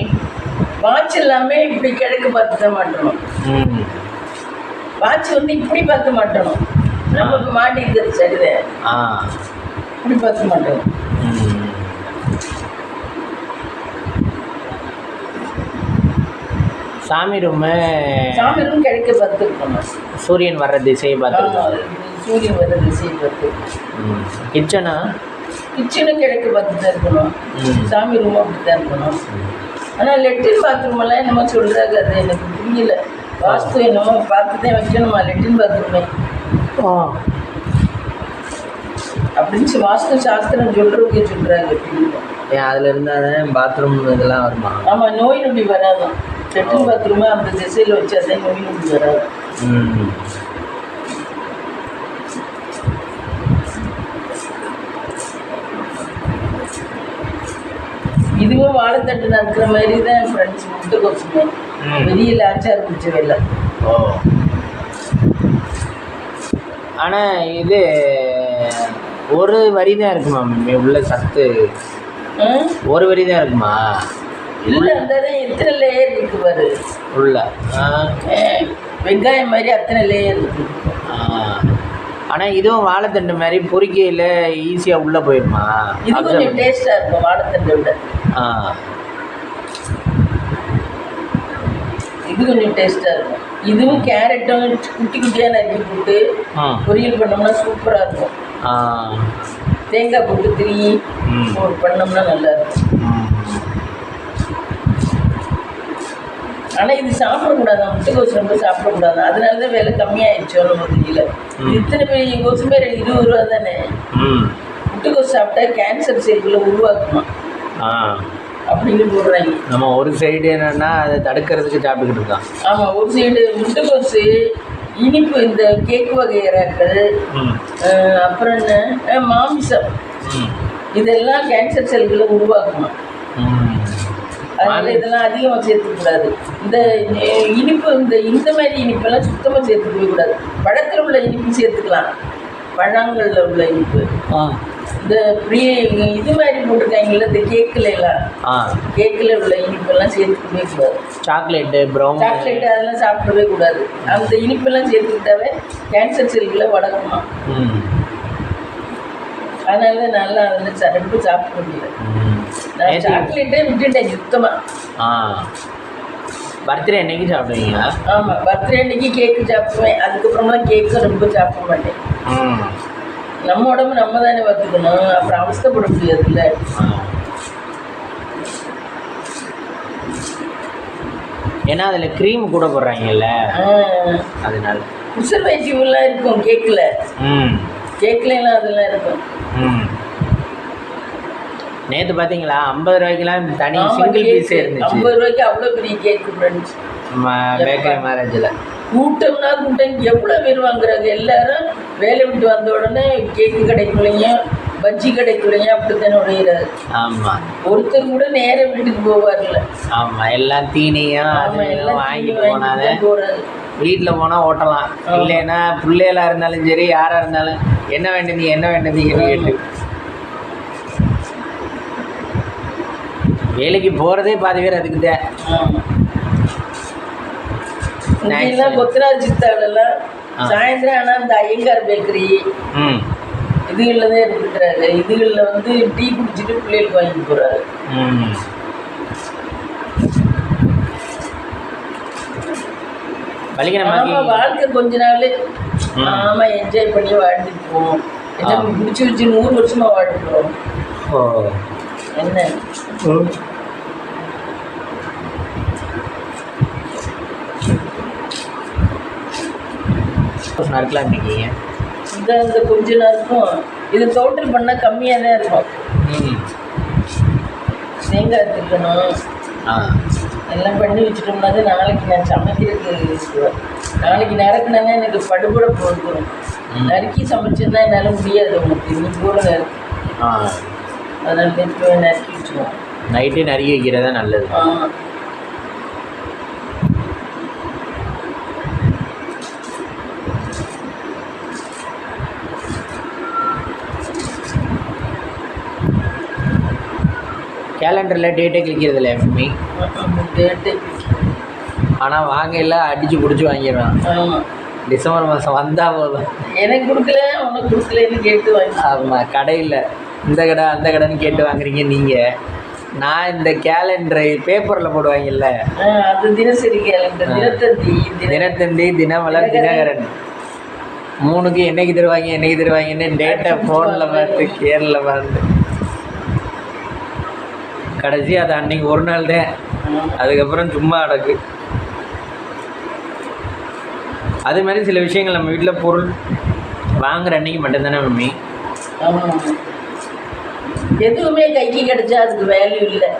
[SPEAKER 2] வாட்ச் எல்லாமே இப்படி கிழக்கு பார்த்து தான் மாட்டணும். வாட்ச் வந்து இப்படி பார்த்து மாட்டணும். நமக்கு மாட்டி இருக்கிறது சரிதான். இப்படி பார்த்து மாட்டணும்.
[SPEAKER 1] சாமி ரூம்
[SPEAKER 2] கிழக்கு பார்த்து இருக்கணும்.
[SPEAKER 1] சூரியன் வர்ற திசையை பார்த்து.
[SPEAKER 2] சூரியன் வர்ற திசையை பார்த்து. கிச்சனும் கிழக்கு பார்த்து தான் இருக்கணும். சாமி ரூமும் அப்படி தான் இருக்கணும். ஆனால் லெட்டின் பாத்ரூம் எல்லாம் என்னமோ சொல்கிறாங்க, அது எனக்கு புரியல. வாஸ்து என்னமோ பார்த்து தான் வைக்கணுமா லெட்டின் பாத்ரூமே அப்படின்னு வாஸ்து சாஸ்திரம் சொல்கிறவங்க சொல்கிறாங்க.
[SPEAKER 1] ஏன் அதில் இருந்தால் தான் பாத்ரூம் இதெல்லாம் வருமா?
[SPEAKER 2] ஆமாம், நோய் நொடி வராதான். லெட்டின் பாத்ரூமை அந்த திசையில் வச்சா தான் நோய் நொடி வராது. இதுவும் வாழைத்தட்டு நடக்கிற மாதிரி தான் ஃப்ரெண்ட்ஸ் முட்டைக்கோசுமே. வெளியில் ஆச்சாரம் பிடிச்சவே இல்லை.
[SPEAKER 1] ஓ, ஆனால் இது ஒரு வரி தான் இருக்குமா உள்ள சத்து? ஒரு வரி தான் இருக்குமா?
[SPEAKER 2] இல்லை, அந்த எத்தனை லேயர் இருக்கு பாரு
[SPEAKER 1] உள்ள.
[SPEAKER 2] வெங்காயம் மாதிரி அத்தனை லேயர் இருக்கு.
[SPEAKER 1] ஆனால் இதுவும் வாழைத்தண்டு மாதிரி பொறிக்கையில் ஈஸியாக உள்ளே போயிடுமா?
[SPEAKER 2] இது கொஞ்சம் டேஸ்ட்டாக இருக்கும் வாழைத்தண்டை விட. இது கொஞ்சம் டேஸ்ட்டாக இருக்கும். இதுவும் கேரட்டும் குட்டி குட்டியாக நறுக்கி போட்டு பொரியல் பண்ணோம்னா சூப்பராக இருக்கும். தேங்காய் போட்டு திரி பண்ணோம்னா நல்லா இருக்கும். ஆனால் இது சாப்பிடக்கூடாது. முட்டைக்கோசு ரொம்ப சாப்பிடக்கூடாது. அதனால தான் விலை கம்மியாகிடுச்சோ நம்ம தெரியல. இத்தனை பெரிய கோசுமே 20 ரூபா தானே. முட்டைக்கோசு சாப்பிட்டா கேன்சர் செல்களை உருவாக்குமா அப்படின்னு போடுறாங்க.
[SPEAKER 1] நம்ம ஒரு சைடு என்னன்னா அதை தடுக்கிறதுக்கு சாப்பிட்டுக்கிட்டு இருக்கோம்.
[SPEAKER 2] ஆமாம், ஒரு சைடு முட்டைக்கோசு, இனிப்பு, இந்த கேக் வகையறாக்கள், அப்புறம் என்ன மாமிசம், இதெல்லாம் கேன்சர் செல்களை உருவாக்குமா. அதனால இதெல்லாம் அதிகமாக சேர்த்துக்கூடாது. இந்த இனிப்பு, இந்த மாதிரி இனிப்பெல்லாம் சுத்தமாக சேர்த்துக்கவே கூடாது. பழத்தில் உள்ள இனிப்பு சேர்த்துக்கலாம், பழங்களில் உள்ள இனிப்பு. இந்த இது மாதிரி போட்டிருக்காங்கல்ல, இந்த கேக்கில் உள்ள இனிப்பெல்லாம் சேர்த்துக்கவே கூடாது.
[SPEAKER 1] சாக்லேட்டு
[SPEAKER 2] அதெல்லாம் சாப்பிடவே கூடாது. அந்த இனிப்பெல்லாம் சேர்த்துக்கிட்டாவே கேன்சர் செல்களை வளர்க்குமா. அதனால நல்லா அதில் சரப்பு சாப்பிட முடியல. நான் சாக்லேட்டே விட்டுட்டேன் சுத்தமாக.
[SPEAKER 1] பர்த்டே அன்னைக்கு சாப்பிடுவீங்களா?
[SPEAKER 2] ஆமாம், பர்த்டே அன்னைக்கு கேக்கு சாப்பிடுவேன். அதுக்கப்புறமா கேக்கு ரொம்ப சாப்பிட மாட்டேன். நம்ம உடம்பு நம்ம தானே பார்த்துக்கணும். அப்புறம் அவஸ்தைப்பட முடியாதுல்ல.
[SPEAKER 1] ஏன்னா அதில் க்ரீம் கூட போடுறாங்கல்ல, அதனால
[SPEAKER 2] ப்ரிசர்வேட்டிவ்லாம் இருக்கும் கேக்கில். கேக்லாம் அதெல்லாம் இருக்கும்.
[SPEAKER 1] நேற்று பார்த்தீங்களா 50 ரூபாய்க்குலாம் தனி சிங்கிள் பீஸே இருந்துச்சு.
[SPEAKER 2] 50 ரூபாய்க்கு அவ்வளோ பெரிய கேக்கு ஃப்ரெண்ட்ஸ்.
[SPEAKER 1] பேக்கரி மேரேஜில்
[SPEAKER 2] கூட்டம் எவ்வளோ பேர் வாங்குறாங்க. எல்லாரும் வேலை விட்டு வந்த உடனே கேக்கு கடைக்குள்ளேயும் பஜ்ஜி கடைக்குள்ளேயும் அப்படித்தானே உடையிறாரு.
[SPEAKER 1] ஆமாம்,
[SPEAKER 2] ஒருத்தர் கூட நேரம் வீட்டுக்கு போவார்ல.
[SPEAKER 1] ஆமாம், எல்லாம் தீனியும் அதெல்லாம் வாங்கிட்டு போனாலே
[SPEAKER 2] போகிறாரு.
[SPEAKER 1] வீட்டில் போனால் ஓட்டலாம். இல்லைன்னா பிள்ளைகளாக இருந்தாலும் சரி, யாராக இருந்தாலும் என்ன வேண்டியது கேட்டு வேலைக்கு போகிறதே பாதி பேர் அதுக்கு தான்.
[SPEAKER 2] இங்கெல்லாம் கொத்தனார் சித்தாலெல்லாம் சாயந்தரம் ஆனால் இந்த ஐயங்கார் பேக்கரி இதுகளில் தான் இருக்கிறாரு. இதுகளில் வந்து டீ குடிச்சிட்டு பிள்ளைகளுக்கு வாங்கி போகிறாரு. ஆமாம், வாழ்க்கை கொஞ்ச நாள் ஆமாம் என்ஜாய் பண்ணி வாழ்ந்துட்டு போவோம். என்ன பிடிச்சி வச்சு 100 வருஷமாக வாழ்ந்துக்கிறோம். என்ன
[SPEAKER 1] இருக்கலாம் இருக்கீங்க
[SPEAKER 2] இந்த கொஞ்ச நேரத்துக்கும் இது டோட்டல் பண்ணால் கம்மியாக தான் இருக்கும். தேங்காய் எடுத்துக்கணும், எல்லாம் பண்ணி வச்சுட்டோம்னாக்க நாளைக்கு நான் சமைக்கிறதுக்கு நாளைக்கு நறுக்குனாங்க எனக்கு படுகூட போட்டுரும். நறுக்கி சமைச்சதுன்னா என்னால் முடியாது உங்களுக்கு இன்னைக்கு கூட அதனால் இப்போ நறுக்கி வச்சுருவோம்.
[SPEAKER 1] நைட்டே நறுக்கி வைக்கிறதா நல்லது.
[SPEAKER 2] ஆமாம்,
[SPEAKER 1] கேலண்டரில் டேட்டே கிளிக்கிறது இல்லை எப்பவுமே.
[SPEAKER 2] டேட்டு
[SPEAKER 1] ஆனால் வாங்கல அடித்து பிடிச்சி வாங்கிடுவேன்.
[SPEAKER 2] ஆமாம்,
[SPEAKER 1] டிசம்பர் மாதம் வந்தால் போதும்.
[SPEAKER 2] எனக்கு கொடுக்கல உனக்கு கொடுக்கலன்னு கேட்டு வாங்கி.
[SPEAKER 1] ஆமாம், கடையில் இந்த கடை அந்த கடைன்னு கேட்டு வாங்குறீங்க நீங்கள். நான் இந்த கேலண்டரு பேப்பரில் போடுவாங்கல்ல,
[SPEAKER 2] அது தினசரி கேலண்டர்,
[SPEAKER 1] தினத்தந்தி, தினமலர், தினகரன் 3க்கு என்னைக்கு தருவாங்கன்னு டேட்டை ஃபோனில் பார்த்து கேரில் பார்த்து கடைசி அது அன்னைக்கு ஒரு நாள் தான். அதுக்கப்புறம் சும்மா அடக்கு. அதே மாதிரி சில விஷயங்கள் நம்ம வீட்டில் பொருள் வாங்குற அன்னைக்கு மட்டும்தானே மம்மி.
[SPEAKER 2] எதுவுமே கைக்கு கிடைச்சா அதுக்கு வேல்யூ இல்லை.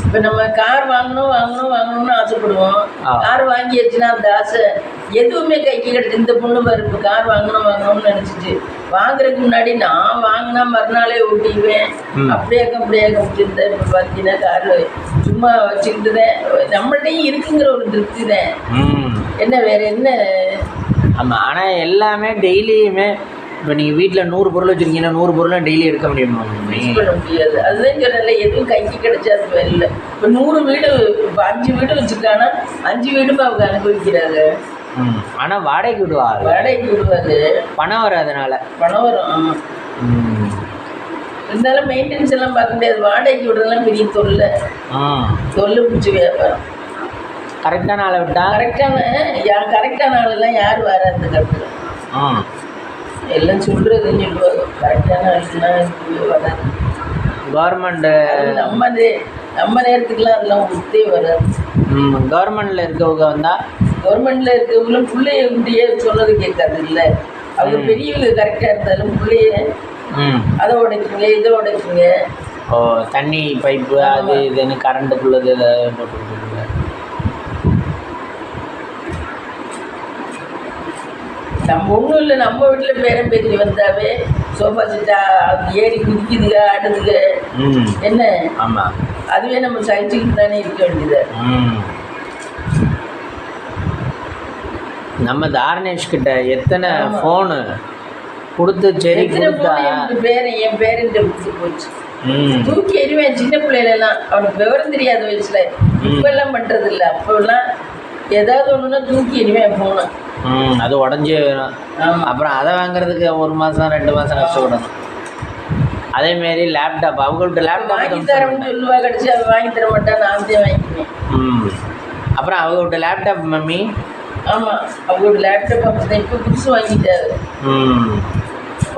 [SPEAKER 2] இப்போ நம்ம கார் வாங்கணும்னு ஆசைப்படுவோம். கார் வாங்கிடுச்சுன்னா அந்த ஆசை எதுவுமே கைக்கு கிடைச்சி. இந்த பொண்ணு பாரு இப்போ கார் வாங்கணும்னு நினச்சிச்சு வாங்குறதுக்கு முன்னாடி நான் வாங்கினா மறுநாளே ஓட்டிக்குவேன். அப்படியே முடிச்சிருந்தேன். இப்போ பார்த்தீங்கன்னா கார் சும்மா வச்சுக்கிட்டு தான் நம்மள்டையும் இருக்குங்கிற ஒரு திருப்தி தான். என்ன வேறு என்ன.
[SPEAKER 1] ஆமாம், ஆனால் எல்லாமே டெய்லியுமே இப்போ நீங்கள் வீட்டில் 100 பொருள் வச்சுருக்கீங்கன்னா 100 பொருளும் டெய்லி எடுக்க முடியுமா?
[SPEAKER 2] பண்ண முடியாது. அதுதான் சொன்னல எதுவும் கைக்கு கிடைச்சாது வரல. இப்போ 100 வீடு இப்போ 5 வீடு வச்சுருக்காங்கன்னா 5 வீடுமே அவங்க அனுபவிக்கிறாங்க.
[SPEAKER 1] ஆனால் வாடகைக்கு விடுவாங்க. பணம் வராதனால.
[SPEAKER 2] பணம் வரும். இருந்தாலும் மெயின்டெனன்ஸ் எல்லாம் பார்க்க முடியாது. வாடகைக்கு விடுறதுலாம் பெரிய தொல்லை பிடிச்சி வியாபாரம்.
[SPEAKER 1] கரெக்டான ஆளை விட்டா
[SPEAKER 2] கரெக்டான ஆளெல்லாம் யார் வராது கரெக்டு. எல்லாம் சொல்கிறதுன்னு சொல்லுவாங்க. கரெக்டான ஆளுலாம் வராது.
[SPEAKER 1] கவர்மெண்ட்டு
[SPEAKER 2] நம்ம நேரத்துக்குலாம் அதெல்லாம் ஒத்தே வராது.
[SPEAKER 1] கவர்மெண்ட்டில் இருக்கவங்க வந்தால்
[SPEAKER 2] கவர்மெண்ட்டில் இருக்கவங்களும் பிள்ளைய இப்படியே சொன்னது கேட்காது இல்லை. அவங்க பெரியவங்க கரெக்டாக இருந்தாலும் பிள்ளைய அதை உடைக்குங்க இதை உடைக்குங்க.
[SPEAKER 1] தண்ணி பைப்பு அது இதுன்னு கரண்ட்டுக்குள்ளது போட்டு கொடுக்குங்க.
[SPEAKER 2] நம்ம ஒன்றும் இல்லை, நம்ம வீட்டில் பேரம்பேத்தி வந்தாவே சோஃபா செட்டா ஏறி குதிக்குதுங்க ஆடுதுங்க. என்ன
[SPEAKER 1] ஆமாம்,
[SPEAKER 2] அதுவே நம்ம சகிச்சுக்கிட்டு தானே இருக்க வேண்டியது.
[SPEAKER 1] நம்ம தாரணேஷ்கிட்ட எத்தனை ஃபோனு கொடுத்து சரி கொடுத்தா
[SPEAKER 2] என் பேரண்ட கொடுத்து போச்சு. தூக்கி எறிவேன் சின்ன பிள்ளைகளெல்லாம். அவனுக்கு விவரம் தெரியாத வயசுல. இப்பெல்லாம் பண்ணுறது இல்லை. அப்போல்லாம் ஏதாவது ஒன்றுனா தூக்கி எறிவேன் ஃபோனை.
[SPEAKER 1] அது உடஞ்சி வேணும். அப்புறம் அதை வாங்குறதுக்கு 1 மாதம் 2 மாதம் கஷ்டப்படணும். அதேமாரி லேப்டாப் அவங்கள்ட்ட லேப்டாப்
[SPEAKER 2] வாங்கி தரேன்னு சொல்லுவா. கிடச்சி அதை வாங்கி தர மாட்டேன், நான் தான் வாங்கிக்குவேன்.
[SPEAKER 1] அப்புறம் அவங்கள்ட்ட லேப்டாப் மம்மி.
[SPEAKER 2] ஆமாம், அவங்களோட லேப்டாப் அப்போ தான் இப்போ புதுசு வாங்கிட்டாரு.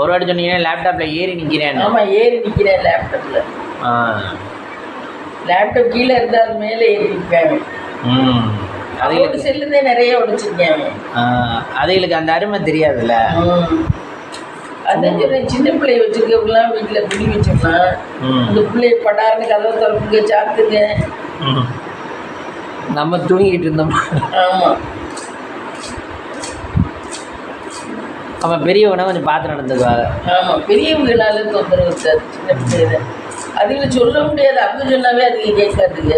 [SPEAKER 1] ஒரு வாட்டி சொன்னீங்கன்னா லேப்டாப்பில் ஏறி நிற்கிறேன்.
[SPEAKER 2] ஆமாம், ஏறி நிற்கிறேன் லேப்டாப்பில். லேப்டாப் கீழே இருந்தால் மேலே ஏறி நிற்பேன். அதுக்கு செல்லுதே நிறைய உடைச்சிருக்கேன்.
[SPEAKER 1] அதுகளுக்கு அந்த அருமை தெரியாதுல்ல.
[SPEAKER 2] அதான் சொல்கிறேன், சின்ன பிள்ளைய வச்சுருக்கவங்களாம் வீட்டில் குடி வச்சோம்னா அந்த பிள்ளைய படாருன்னு கதவை திறப்புங்க சாப்பிட்டுங்க.
[SPEAKER 1] நம்ம தூங்கிக்கிட்டு இருந்தோம்.
[SPEAKER 2] ஆமாம்,
[SPEAKER 1] அவன் பெரியவனா கொஞ்சம் பார்த்து நடந்துக்குவாங்க.
[SPEAKER 2] ஆமாம், பெரியவங்களால தொந்தரவு சார். சின்ன பிள்ளைங்க அதுகளை சொல்ல முடியாது. அவங்க சொன்னாவே அதுக்கு கேட்காதுங்க.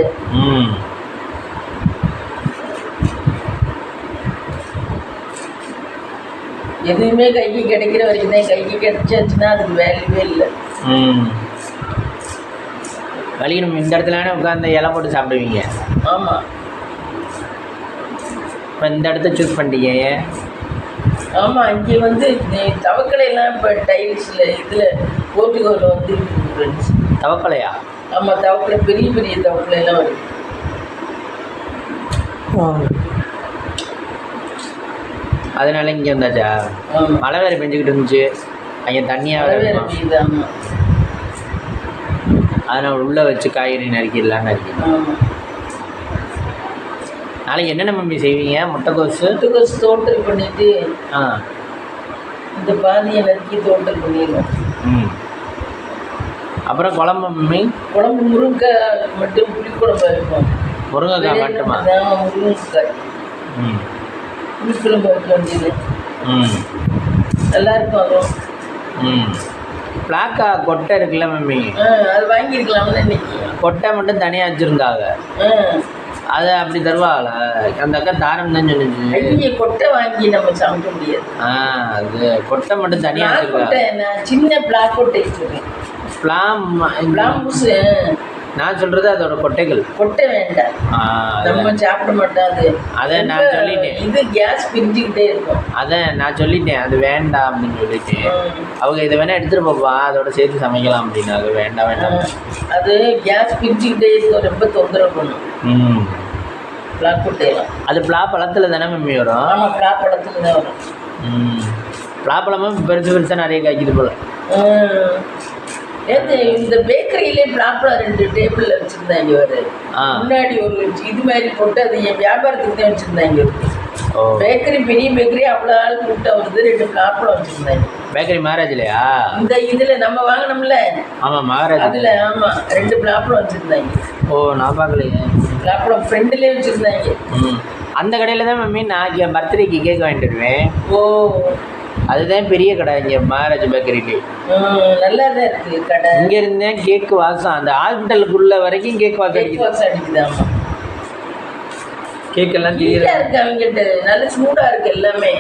[SPEAKER 2] எதுவுமே கைக்கு கிடைக்கிற வரைக்கும் தான். கைக்கு கிடைச்சாச்சுன்னா அதுக்கு வேல்யூவே இல்லை.
[SPEAKER 1] வழி நம்ம இந்த இடத்துல உட்காந்து இலை போட்டு சாப்பிடுவீங்க.
[SPEAKER 2] ஆமாம்,
[SPEAKER 1] இப்போ இந்த இடத்த சூஸ் பண்ணிட்டீங்க ஏன்?
[SPEAKER 2] ஆமாம், இங்கே வந்து தவக்கலையெல்லாம் இப்போ டைல்ஸில் இதில் போர்ட்டுகோவில் வந்து ஃப்ரெண்ட்ஸ்.
[SPEAKER 1] தவக்கலையா?
[SPEAKER 2] ஆமாம், தவக்கலை பெரிய பெரிய தவக்கலையெல்லாம் வருது.
[SPEAKER 1] அதனால இங்கே வந்தாச்சா? மழை வேறு பெஞ்சுக்கிட்டு இருந்துச்சு, அங்கே தண்ணியாக
[SPEAKER 2] பெய்யுது. ஆமாம்,
[SPEAKER 1] அதனால் உள்ளே வச்சு காய்கறி நறுக்கிடலான்னு நறுக்கிடலாம். நாளைக்கு என்னென்ன மம்மி செய்வீங்க?
[SPEAKER 2] முட்டைக்கோஸ் தோட்டல் பண்ணிவிட்டு இந்த பாதியை நறுக்கி தோட்டல் பண்ணிடுவோம்.
[SPEAKER 1] அப்புறம் குழம்பு மம்மி?
[SPEAKER 2] குழம்பு முருங்கைக்காய் மட்டும் புளிக்குழம்பு வைப்போம்.
[SPEAKER 1] முருங்கைக்காய் மட்டுமா?
[SPEAKER 2] முருங்கைக்காய் புளிக்குழம்பு வைக்க வேண்டியது. நல்லா இருக்கும் அதுவும்.
[SPEAKER 1] பிளாக்கா கொட்டை இருக்குல்ல மம்மி,
[SPEAKER 2] அது வாங்கியிருக்கலாம்ல. இன்னைக்கு
[SPEAKER 1] கொட்டை மட்டும் தனியாக வச்சுருந்தாங்க, அதை அப்படி தருவாங்கள? அந்த அக்கா தாரம் தான் சொல்லுச்சு.
[SPEAKER 2] கொட்டை வாங்கி நம்ம சமைக்க முடியாது.
[SPEAKER 1] அது கொட்டை மட்டும் தனியாக வச்சுருக்காங்க.
[SPEAKER 2] சின்ன பிளாக் கொட்டை வச்சுருக்கேன். நான்
[SPEAKER 1] சொல்றது அதோட கொட்டைகள்.
[SPEAKER 2] கொட்டை வேண்டாம், நம்ம சாப்பிட மாட்டோம். அதை நான் சொல்லிட்டேன், இது கேஸ் பிரிஞ்சுக்கிட்டே இருக்கும்.
[SPEAKER 1] அதை நான் சொல்லிட்டேன், அது வேண்டாம் அப்படின்னு சொல்லிட்டு. அவங்க இதை வேணா எடுத்துட்டு போப்பா, அதோட சேர்த்து சமைக்கலாம் அப்படின்னாங்க. வேண்டாம் வேண்டாம்,
[SPEAKER 2] அது கேஸ் பிரிஞ்சுக்கிட்டே இருக்கும், ரொம்ப தொந்தரவு பண்ணும். பிளாக் கொட்டையெல்லாம்
[SPEAKER 1] அது பழத்தில் தானே மம்மி வரும்?
[SPEAKER 2] ஆமாம், பழத்தில் தான் வரும்.
[SPEAKER 1] பழமும் பெருசு பெருசாக நிறைய காய்க்குது போல.
[SPEAKER 2] இந்த பேக்கரியிலே பிளாப்பழம் 2 டேபிளில் வச்சுருந்தாங்க. ஒரு முன்னாடி ஒரு இது மாதிரி போட்டு அது என் வியாபாரத்துக்கு தான் வச்சுருந்தாங்க. பேக்கரி பெரிய பேக்கரி, அவ்வளோ ஆள் கூட்டம் வருது. 2 பிளாப்பழம் வச்சுருந்தாங்க.
[SPEAKER 1] பேக்கரி மகாராஜ்லையா?
[SPEAKER 2] இந்த இதில் நம்ம வாங்கினோம்ல.
[SPEAKER 1] ஆமாம், மகாராஜ்
[SPEAKER 2] அதில். ஆமாம், 2 பிளாப்பழம் வச்சுருந்தாங்க.
[SPEAKER 1] நான் பார்க்கலையே.
[SPEAKER 2] பிளாப்பழம் ஃப்ரெண்டுலேயே வச்சுருந்தாங்க.
[SPEAKER 1] அந்த கடையில் தான் மம்மி நான் பர்த்டேக்கு கேக் வாங்கிட்டு வருவேன். அதுதான் பெரிய கடை இங்கே மகாராஜ் பேக்கரியிலே.
[SPEAKER 2] நல்லா தான் இருக்குது கடை.
[SPEAKER 1] இங்கே இருந்தேன் கேக்கு வாசம், அந்த ஹாஸ்பிட்டலுக்குள்ள வரைக்கும் கேக் வாசம்
[SPEAKER 2] அடிக்குது. ஆமாம்,
[SPEAKER 1] கேக்கெல்லாம்
[SPEAKER 2] தீரா இருக்கு அவங்ககிட்ட. நல்ல சூடாக இருக்குது எல்லாமே.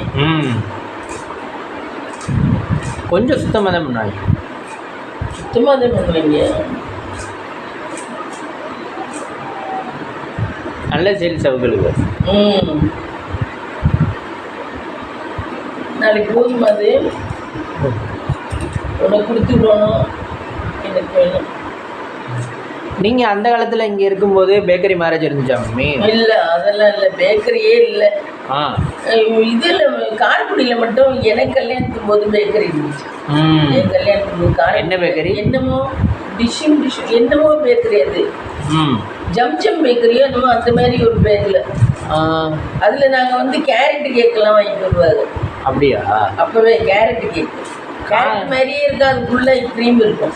[SPEAKER 1] கொஞ்சம் சுத்தமாக தான் பண்ணாங்க.
[SPEAKER 2] சுத்தமாக தான் பண்ணுவீங்க.
[SPEAKER 1] நல்ல சேல்ஸ் அவங்களுக்கு.
[SPEAKER 2] நாளைக்கு போதுமா? அது உனக்கு கொடுத்து விடணும், எனக்கு வேணும்.
[SPEAKER 1] நீங்கள் அந்த காலத்தில் இங்கே இருக்கும்போது பேக்கரி மேரேஜ் இருந்துச்சா மம்மி?
[SPEAKER 2] இல்லை, அதெல்லாம் இல்லை, பேக்கரியே இல்லை. இதில் காரைக்குடியில் மட்டும் எனக்கு கல்யாணத்துக்கும் போது பேக்கரி இருந்துச்சு. என் கல்யாணத்துக்கு போது
[SPEAKER 1] என்ன பேக்கரி?
[SPEAKER 2] என்னமோ டிஷ்ஷும் என்னமோ பேக்கரி. அது ஜம்ஜம் பேக்கரியோ என்னமோ அந்த மாதிரி ஒரு பேரில். அதில் நாங்கள் வந்து கேரட்டு கேக்கெல்லாம் வாங்கிட்டு வருவாங்க.
[SPEAKER 1] அப்படியா?
[SPEAKER 2] அப்போவே கேரட்டு கேக், கேரட் மாதிரியே இருக்கும், அதுக்குள்ளே க்ரீம் இருக்கும்.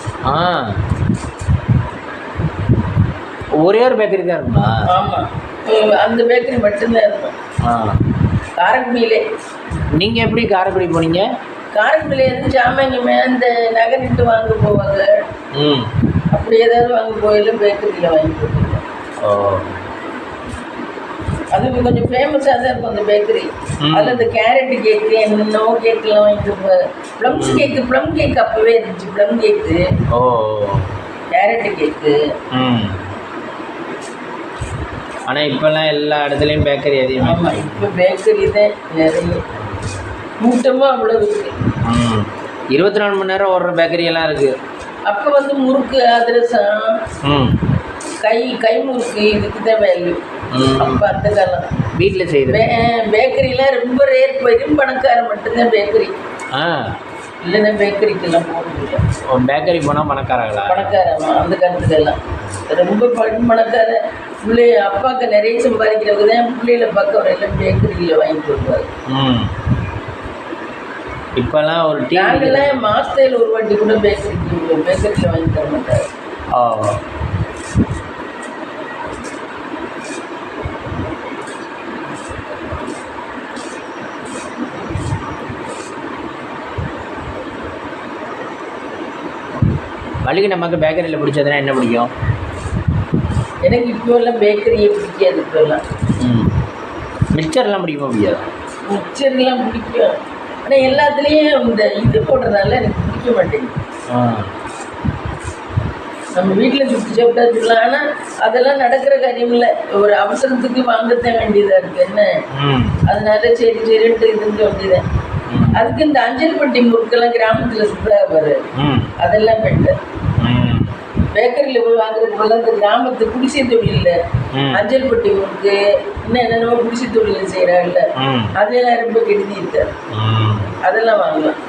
[SPEAKER 1] ஒரே ஒரு பேக்கரி தான் இருக்குமா?
[SPEAKER 2] ஆமாம், அந்த பேக்கரி மட்டும்தான் இருக்கும் காரைக்குடியிலே.
[SPEAKER 1] நீங்கள் எப்படி காரைக்குடி போனீங்க?
[SPEAKER 2] காரைக்குடியிலேருந்து சாமான்யமே அந்த நகரிட்டு வாங்க போவாங்க. அப்படி ஏதாவது வாங்க போயில பேக்கரியில் வாங்கி போட்டுருக்கோம். அது கொஞ்சம் ஃபேமஸாக தான் இருக்கும் அந்த பேக்கரி. அதில் இந்த கேரட்டு கேக்கு, என்னென்னவோ கேக்கெல்லாம் வாங்கிட்டு போவாங்க. ப்ளம் கேக் அப்போவே இருந்துச்சு. ப்ளம் கேக்கு, கேரட்டு கேக்கு.
[SPEAKER 1] ஆனால் இப்போல்லாம் எல்லா இடத்துலையும் பேக்கரி அதிகமாக.
[SPEAKER 2] ஆமாம், இப்போ பேக்கரி தான் நிறைய. கூட்டமாக அவ்வளோ இருக்குது.
[SPEAKER 1] 24 மணி நேரம் ஓடுற பேக்கரியெல்லாம் இருக்குது.
[SPEAKER 2] அப்போ வந்து முறுக்கு, அதிரசம், கை முறுக்கு, இதுக்கு தான் வேல்யூ. அப்போ அந்த காலம்
[SPEAKER 1] வீட்டில் செய்யுது.
[SPEAKER 2] பேக்கரிலாம் ரொம்ப ரேட். பெரும் பணக்காரன் மட்டும்தான் பேக்கரி. இல்லைன்னா பேக்கரிக்கெல்லாம் போக முடியும்.
[SPEAKER 1] பேக்கரி போனால் பணக்காரங்களா?
[SPEAKER 2] பணக்காரமா அந்த காலத்துலலாம் ரொம்ப பணக்கார பிள்ளைய அப்பாவுக்கு நிறைய சம்பாதிக்கிறவங்க தான் பிள்ளைகளை பார்க்க ஒரு எல்லாம் பேக்கரியில் வாங்கிட்டு வருவாங்க.
[SPEAKER 1] இப்போல்லாம் ஒரு
[SPEAKER 2] நாங்கள்லாம் மாதத்தில் ஒரு வாட்டி கூட பேக்கரியில் வாங்கி தர மாட்டாங்க.
[SPEAKER 1] மளிகை நமக்கு பேக்கரியில் பிடிச்சதுன்னா என்ன பிடிக்கும்?
[SPEAKER 2] எனக்கு இப்போல்லாம் பேக்கரியே பிடிக்காது. இப்போல்லாம்
[SPEAKER 1] மிக்சர்லாம் பிடிக்குமா? பிடிக்காது.
[SPEAKER 2] மிக்சர்லாம் பிடிக்கும், ஆனால் எல்லாத்துலேயும் இந்த இது போடுறதால எனக்கு பிடிக்க மாட்டேங்குது. நம்ம வீட்டில் சுற்றி சாப்பிட்டா வச்சுக்கலாம். ஆனால் அதெல்லாம் நடக்கிற காரியம் இல்லை. ஒரு அவசரத்துக்கு வாங்கத்தான் வேண்டியதாக இருக்குது என்ன. அதனால சரி சரின்ட்டு இருக்க வேண்டியதான். அதுக்கு இந்த அஞ்சல் பட்டி முறுக்கெல்லாம் கிராமத்தில் சூப்பராக பாரு, அதெல்லாம் பெட்டர். பேக்கரியில் போய் வாங்குறதுக்கு பதிலாக இந்த கிராமத்து குடிசை தொழிலில் அஞ்சல் பட்டி முறுக்கு இன்னும் என்னென்னமோ குடிசை தொழில் செய்கிறாங்கல்ல, அதெல்லாம் ரொம்ப கெடுதி இருக்காது. அதெல்லாம் வாங்கலாம்.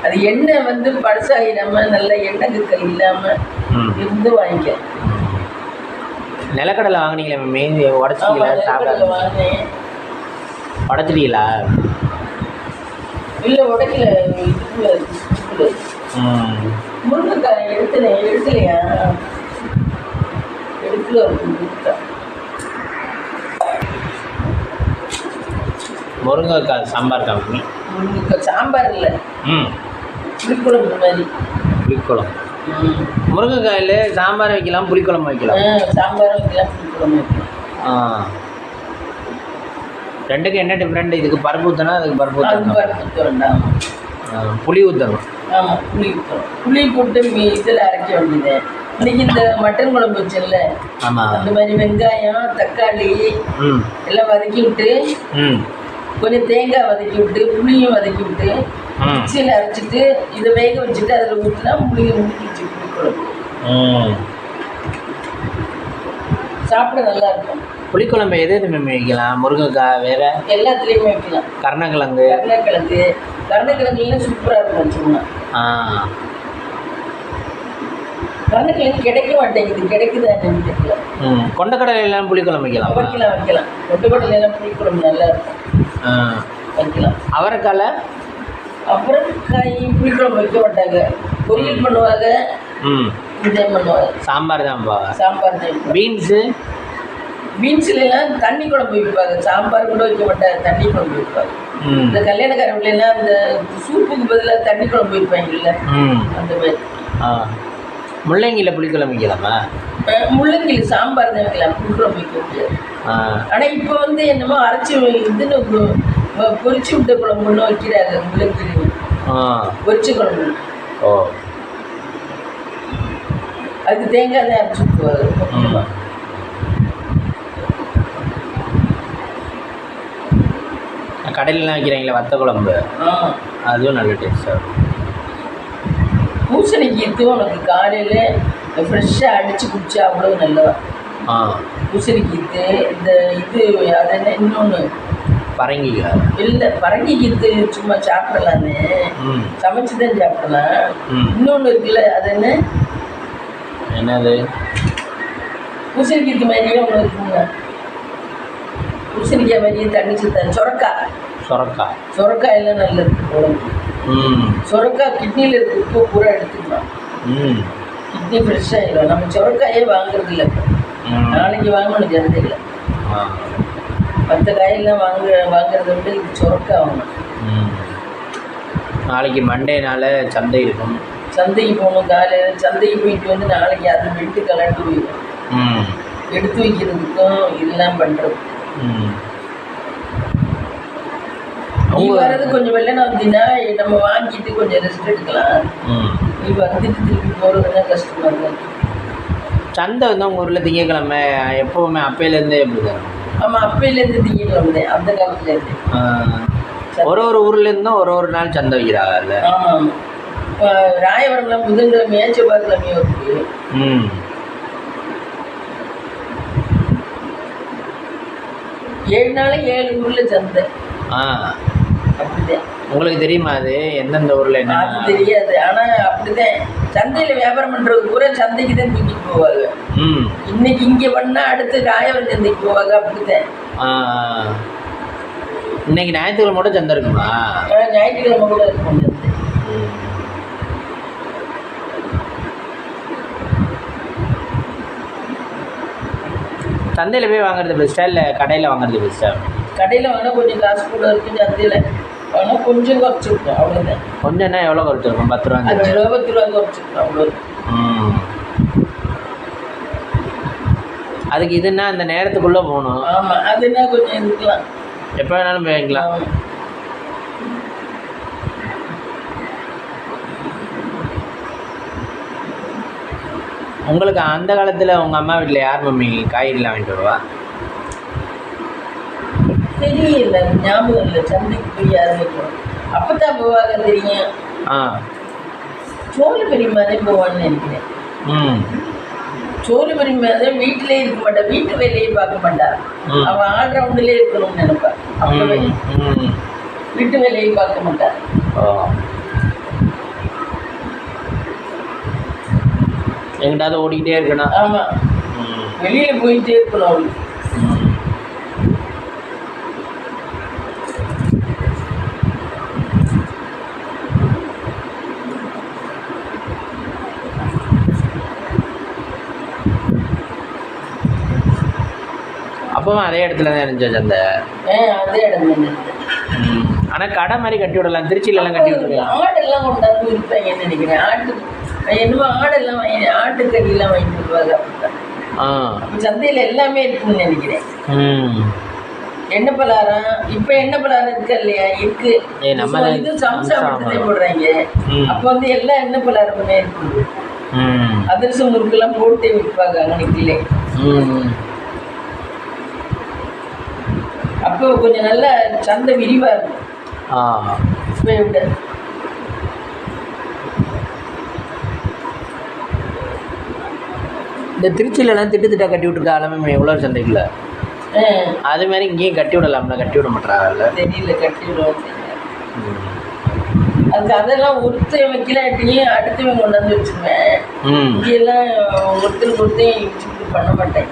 [SPEAKER 2] அது எண்ணெய் வந்து பழசாயிடாமல் நல்ல எண்ணெய் கற்கள் இல்லாமல் இருந்து வாங்கிக்க.
[SPEAKER 1] நிலக்கடலை வாங்கினீங்களா மேம்? உடச்சிங்களா?
[SPEAKER 2] நிலக்கடலை வாங்கினேன்.
[SPEAKER 1] உடச்சிட்டீங்களா?
[SPEAKER 2] இல்லை உடைக்கல. இதுக்குள்ள முருங்கைக்காய் எடுக்கலையா? எடுக்கல.
[SPEAKER 1] முருங்கைக்காய் சாம்பார் காமி.
[SPEAKER 2] முருங்கைக்காய் சாம்பார் இல்லை, புளிக்குழம்பு மாதிரி.
[SPEAKER 1] புளிக்குழம்பு. முருங்கைக்காயில் சாம்பார் வைக்கலாம், புளிக்குழம்பு வைக்கலாம்.
[SPEAKER 2] சாம்பார் வைக்கலாம், புளிக்குழம்பு வைக்கலாம்.
[SPEAKER 1] ரெண்டுக்கும் என்ன டிஃப்ரெண்ட்? இதுக்கு பருப்பு ஊற்றணும், அதுக்கு பருப்பு ஊற்றணும்.
[SPEAKER 2] பருப்பு ஊற்ற வேண்டாம்,
[SPEAKER 1] புளி ஊற்றணும்.
[SPEAKER 2] ஆமாம், புளி ஊற்றணும். புளி போட்டு இதில் அரைக்க வேண்டியது. இன்னைக்கு இந்த மட்டன் குழம்பு வச்சல,
[SPEAKER 1] ஆமாம்,
[SPEAKER 2] அந்த மாதிரி வெங்காயம் தக்காளி எல்லாம் வதக்கி விட்டு, கொஞ்சம் தேங்காய் வதக்கி விட்டு, புளியும் வதக்கி விட்டு, மிக்சியில் அரைச்சிட்டு இதை வேக வச்சுட்டு அதில் ஊற்றினா முடிஞ்சிச்சு புளி குழம்பு. சாப்பிட நல்லா இருக்கும்.
[SPEAKER 1] புளிக்குழம்பு எது எதுவுமே வைக்கலாம்? முருங்கைக்காய் வேற
[SPEAKER 2] எல்லாத்துலேயுமே வைக்கலாம்.
[SPEAKER 1] கருணக்கிழங்கு
[SPEAKER 2] கருணக்கிழங்குலாம் சூப்பராக இருக்கும் வச்சுக்கோங்க. கருணக்கிழங்கு கிடைக்க மாட்டேங்குது, கிடைக்குதா என்னன்னு தெரியல.
[SPEAKER 1] கொண்டக்கடலையெல்லாம் புளிக்குழம்பு வைக்கலாம்.
[SPEAKER 2] வைக்கலாம். கொண்டக்கடலையெல்லாம் புளிக்குழம்பு நல்லா இருக்கும், வைக்கலாம்.
[SPEAKER 1] அவரைக்கால
[SPEAKER 2] அப்புறம் காய் புளிக்குழம்பு வைக்க மாட்டாங்க, பொரியல் பண்ணுவாங்க, இதே பண்ணுவாங்க.
[SPEAKER 1] சாம்பார் தான்
[SPEAKER 2] சாம்பார் தான். பீன்ஸ்லாம் தண்ணி குழம்பு வைப்பாங்க, சாம்பார் கூட வைக்க மாட்டாங்க, தண்ணி குழம்பு வைப்பாங்க. இந்த கல்யாணக்காரங்களெல்லாம் இந்த சூப்புக்கு பதிலாக தண்ணி குழம்பு வைப்பாங்கல்ல, அந்த மாதிரி.
[SPEAKER 1] முள்ளங்கியில் புளிக்குழம்பு வைக்கலாமா?
[SPEAKER 2] முள்ளங்கியில் சாம்பார் தான் வைக்கலாம், புளிக்குழம்பு வைக்க முடியாது. ஆனால் இப்போ வந்து என்னமோ அரைச்சி இதுன்னு பொரிச்சு விட்ட குழம்புன்னு வைக்கிறாங்க. முள்ளங்கியில் பொரிச்சு குழம்பு. அதுக்கு தேங்காய் தான் அரைச்சி விட்டுவாங்க.
[SPEAKER 1] கடையிலலாம் வைக்கிறாங்களே வத்த குழம்பு, அதுவும் நல்ல டேஸ்ட்டாக இருக்கும்.
[SPEAKER 2] பூசணிக்கு இதுவும் உனக்கு காலையில் ஃப்ரெஷ்ஷாக அடித்து குடிச்சா அவ்வளோ நல்லதா. பூசணிக்கு இந்த இது அது என்ன இன்னொன்று
[SPEAKER 1] பரங்கிக்காய்
[SPEAKER 2] இல்லை, பரங்கிக்கு சும்மா சாப்பிடலான்னு சமைச்சு தான் சாப்பிடலாம். இன்னொன்று இருக்குல்ல, அது என்னது பூசணிக்கு மாதிரியே ஒன்று இருக்குங்க. பூசணிக்காய் மாதிரியே தண்ணி சுத்தம் சொரக்காய் எல்லாம் நல்லது உடம்பு. சொரக்காய் கிட்னியில் இருக்க உப்பு பூரா எடுத்துக்கலாம், கிட்னி ஃப்ரெஷ்ஷாகிடும். நம்ம சொரக்காயே வாங்குறது இல்லை, நாளைக்கு வாங்கணும் ஜனதையில். மற்ற காயெல்லாம் வாங்குறத விட இது சொரக்காய் வாங்கணும்.
[SPEAKER 1] நாளைக்கு மண்டேனால சந்தை இருக்கும்,
[SPEAKER 2] சந்தைக்கு போகணும். காலையில் சந்தைக்கு போயிட்டு வந்து நாளைக்கு அது வெட்டு கலண்டு போயிடும், எடுத்து வைக்கிறதுக்கும் இதெல்லாம் பண்ணுறது. நீ வர்றது கொஞ்சம் வெள்ளனா வந்தீங்கன்னா நம்ம வாங்கிட்டு கொஞ்சம் ரெஸ்ட் எடுக்கலாம். நீ வந்துட்டு திருப்பி போகிறதுனா கஷ்டமாக இருக்கும்.
[SPEAKER 1] சந்தை வந்து உங்கள் ஊரில் திங்கக்கிழமை எப்போவுமே அப்பையிலேருந்தே எப்படி தான்?
[SPEAKER 2] ஆமாம், அப்பையிலேருந்து திங்கக்கிழமை அந்த காலத்துலேருந்து.
[SPEAKER 1] ஒரு ஊர்லேருந்தும் ஒரு நாள் சந்தை வைக்கிறாங்கல்ல?
[SPEAKER 2] ஆமாம், ராயவரம்லாம் புதன்கிழமையா செவ்வாய்க்கிழமையோ இருக்குது. 7 நாள் 7 ஊரில் சந்தை. அப்படிதான்.
[SPEAKER 1] உங்களுக்கு தெரியுமா அது எந்தெந்த ஊரில் என்ன?
[SPEAKER 2] அது தெரியாது, ஆனால் அப்படிதான். சந்தையில் வியாபாரம் பண்ணுறது பூரா சந்தைக்கு தான் தூக்கிட்டு போவாங்க. இன்னைக்கு இங்கே பண்ணால் அடுத்து ராயவரம் சந்தைக்கு போவாங்க, அப்படிதான்.
[SPEAKER 1] இன்னைக்கு ஞாயிற்றுக்கிழமை கூட சந்தை இருக்குமா?
[SPEAKER 2] ஞாயிற்றுக்கிழமை கூட இருக்கும் சந்தை.
[SPEAKER 1] சந்தையில் போய் வாங்குறது பெஸ்ட்டா இல்லை கடையில் வாங்குறது பெஸ்ட்டா?
[SPEAKER 2] கடையில் வாங்கினா கொஞ்சம் காசு கூட இருக்கும், சந்தையில் ஆனால் கொஞ்சம் குறைச்சிருக்கும், அவ்வளோதான்.
[SPEAKER 1] கொஞ்சம்னா எவ்வளோ குறைச்சிருக்கும்? 10 ரூபா
[SPEAKER 2] 5 ரூபா 10 ரூபா குறைச்சிருக்கும், அவ்வளோ.
[SPEAKER 1] அதுக்கு இதுன்னா அந்த நேரத்துக்குள்ளே போகணும்.
[SPEAKER 2] ஆமாம், அதுனா கொஞ்சம் இருக்கலாம்,
[SPEAKER 1] எப்போ வேணாலும் போய்க்கலாம். உங்களுக்கு அந்த காலத்தில் உங்கள் அம்மா வீட்டில் யார் மம்மி காய்கறிலாம் வாங்கிட்டு வருவா?
[SPEAKER 2] தெரியல, ஞாபகம் இல்லை. சந்தைக்கு போய் யாரும் அப்போ தான் போவாங்க தெரியும். சோழ பெரியம்மா தான் போவான்னு நினைக்கிறேன். சோழ பெரியம்மா தான் வீட்டிலே இருக்க மாட்டா, வீட்டு வேலையே பார்க்க மாட்டா. அவன் ஆல்ரவுண்ட்லேயே இருக்கணும்னு நினைப்பா. அப்பவே வீட்டு வேலையை பார்க்க மாட்டா.
[SPEAKER 1] எங்கிட்டாவது ஓடிக்கிட்டே இருக்கணும்.
[SPEAKER 2] ஆமாம், வெளியில் போயிட்டே இருக்கணும் அவளுக்கு.
[SPEAKER 1] அப்பவும் அதே இடத்துல தான் இருந்துச்சு சந்தை.
[SPEAKER 2] அதே இடம்.
[SPEAKER 1] ஆனால் கடை மாதிரி கட்டி விடலாம், திருச்சியிலலாம் கட்டி விடலாம்.
[SPEAKER 2] ஆடெல்லாம் கொண்டாந்து விற்பாங்கன்னு நினைக்கிறேன். என்னமோ ஆடெல்லாம் வாங்கி, ஆட்டுக்கறியெல்லாம் வாங்கிட்டு வருவாங்க. சந்தையில் எல்லாமே இருக்குன்னு நினைக்கிறேன். எண்ணெய் பலகாரம் இப்போ எண்ணெய் பலகாரம் இருக்கு இல்லையா? இருக்கு. நம்ம இது சம்சா மட்டும் போடுறாங்க. அப்போ வந்து எல்லா எண்ணெய் பலகாரமுமே இருக்குது. அதிரசம் முறுக்கெல்லாம் போட்டு விற்பாங்க அன்னைக்கிலே. அப்போ கொஞ்சம் நல்ல சந்தை விரிவாக இருக்கும். இப்போ விட
[SPEAKER 1] இந்த திருச்சியிலலாம் திட்டா கட்டி விட்டுருக்கா ஆலமே எவ்வளோ சந்தைக்குள்ள. அது மாதிரி இங்கேயும் கட்டி விடலாம்ல, கட்டி விட மாட்டாங்கல்ல.
[SPEAKER 2] தெரியல, கட்டி விடுவோம். அதுக்கு அதெல்லாம் ஒருத்தன் வைக்கலாட்டியும் அடுத்தவன் கொண்டாந்து வச்சுக்குவேன். இங்கெல்லாம் ஒருத்தர் பண்ண மாட்டேன்.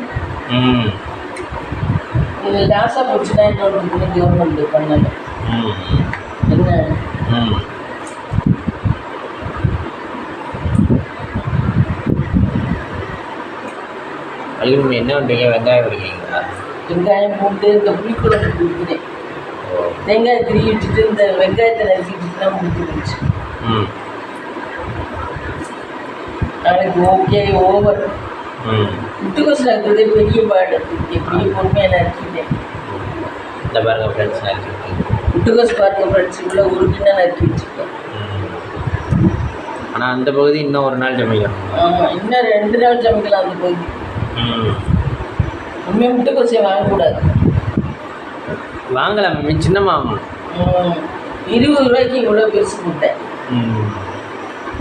[SPEAKER 2] லாஸாக போச்சுன்னா இன்னொரு கவர்மெண்ட் பண்ணல. என்ன
[SPEAKER 1] அதுக்கு என்ன பண்ணுறீங்க? வெங்காயம் பிடிக்கிறீங்களா?
[SPEAKER 2] வெங்காயம் போட்டு இந்த புளிக்குழம்பு கொடுக்குறேன். வெங்காயம் திரி வச்சுட்டு இந்த வெங்காயத்தை நறுக்கிட்டு தான் முடிச்சு. நாளைக்கு ஓகே ஓவர். முட்டுக்கோசு நறுக்கிறதே பெரிய பாடு. எப்படியும் பொறுமையாக நறுக்கிட்டேன்.
[SPEAKER 1] இந்த பாருங்க ஃப்ரெண்ட்ஸ், நறுக்கிட்டேன்.
[SPEAKER 2] முட்டுக்கோசு பாருங்க ஃப்ரெண்ட்ஸ், இவ்வளோ ஒரு கிண்ணா நறுக்கி வச்சுருக்கேன்.
[SPEAKER 1] ஆனால் அந்த பகுதி இன்னும் ஒரு நாள் சமைக்கணும்.
[SPEAKER 2] ஆமாம், இன்னும் 2 நாள் சமைக்கலாம் அந்த பகுதி. உண்மையாக முட்டைக்கோசையை வாங்கக்கூடாது.
[SPEAKER 1] வாங்கலாம் மம்மி, சின்னம்மா வாங்கணும்.
[SPEAKER 2] 20 ரூபாய்க்கு இவ்வளோ பெருசு முட்டை.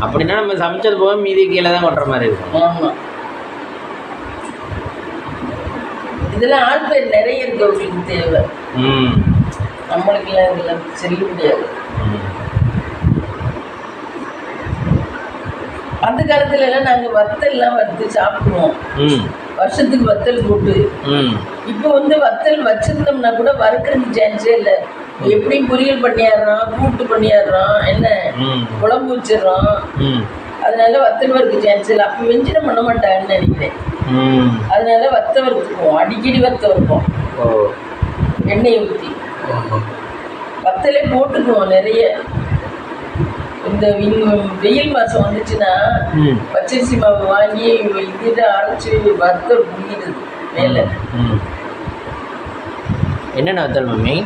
[SPEAKER 1] அப்படின்னா நம்ம சமைச்சது போக மீதி கீழே தான் கொட்டுற மாதிரி இருக்கும்.
[SPEAKER 2] ஆமாம், இதெல்லாம் ஆள் பேர் நிறைய இருக்கு, அவங்களுக்கு தேவை. நம்மளுக்கெல்லாம் இதெல்லாம் செல்ல முடியாது. அந்த காலத்துல எல்லாம் நாங்கள் வத்தல்லாம் வறுத்து சாப்பிடுவோம். வருஷத்துக்கு வத்தல் போட்டு. இப்போ வந்து வத்தல் வச்சிருந்தோம்னா கூட வறுக்கிறதுக்கு சான்ஸே இல்லை. எப்படியும் பொரியல் பண்ணிடுறோம், கூட்டு பண்ணிடுறோம், என்ன குழம்பு வச்சிடறோம். அதனால வத்தல் வறுக்க சான்ஸ் இல்லை. அப்போ வெஞ்சினம் பண்ண மாட்டாங்கன்னு நினைக்கிறேன். அதனால வத்த வறுத்துக்குவோம், அடிக்கடி வத்த வைப்போம். எண்ணெயை ஊற்றி வத்தலே போட்டுக்குவோம் நிறைய. இந்த வெயில் மாதம் வந்துச்சுன்னா பச்சரிசி மாவு வாங்கி இதில் அரைச்சி வத்தல் புரியுது மேலே.
[SPEAKER 1] என்னென்ன வத்தல் மம்மி?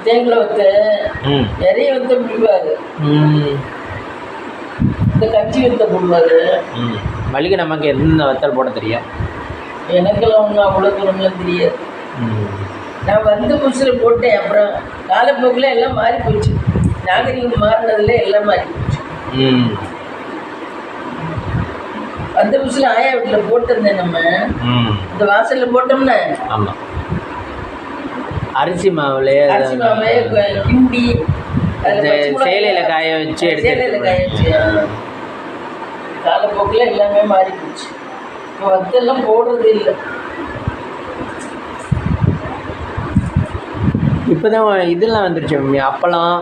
[SPEAKER 2] தேங்காய் வத்த நிறைய வத்த பிடிவாரு. இந்த கஞ்சி வத்த போடுவாரு.
[SPEAKER 1] மளிகை நமக்கு எந்த வத்தல் போட தெரியும்?
[SPEAKER 2] எனக்கெல்லாம் ஒன்றும் அவ்வளோ தூரம்லாம் தெரியாது. நான் வந்து புதுசில் போட்டேன். அப்புறம் காலப்போக்கில் எல்லாம் மாறி போச்சு. நாகரிகம் மாறினதுல எல்லாம் மாறி போச்சு. அந்த புதுசில் ஆயா வீட்டில் போட்டிருந்தேன். நம்ம இந்த வாசலில் போட்டோம்னா
[SPEAKER 1] ஆமாம், அரிசி மாவுலே
[SPEAKER 2] கிண்டி
[SPEAKER 1] சேலையில் காய வச்சு
[SPEAKER 2] காலப்போக்கில் எல்லாமே மாறி போச்சு. இப்போ வத்தெல்லாம் போடுறது இல்லை.
[SPEAKER 1] இப்போதான் இதெல்லாம் வந்துருச்சு மம்மி, அப்பளம்.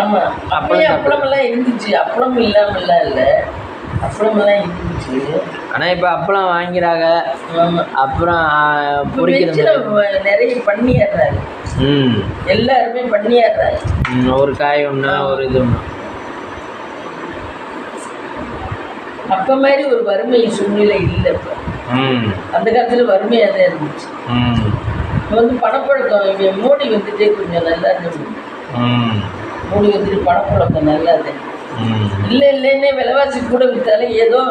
[SPEAKER 2] ஆமாம், அப்பளமெல்லாம் இருந்துச்சு. அப்பளம் இல்லாமல்லாம் இல்லை, அப்பளமெல்லாம் இருந்துச்சு.
[SPEAKER 1] ஆனால் இப்போ அப்பளம் வாங்கிறாங்க. அப்புறம்
[SPEAKER 2] நிறைய பண்ணிடுறாங்க. எல்லாருமே பண்ணிடுறாங்க.
[SPEAKER 1] ஒரு காய் ஒன்றா ஒரு இது ஒன்றா.
[SPEAKER 2] அப்போ மாதிரி ஒரு வறுமை சூழ்நிலை இல்லை இப்போ. அந்த காலத்தில் வறுமையாக தான் இருந்துச்சு. இப்போ வந்து பணப்பழக்கம் மோடி வந்துட்டே கொஞ்சம் நல்லா இருந்துச்சு. மோடி வந்துட்டு பணப்பழக்கம் நல்லா இருந்தது. இல்லை இல்லைன்னே விலைவாசி கூட விற்றாலும் ஏதோ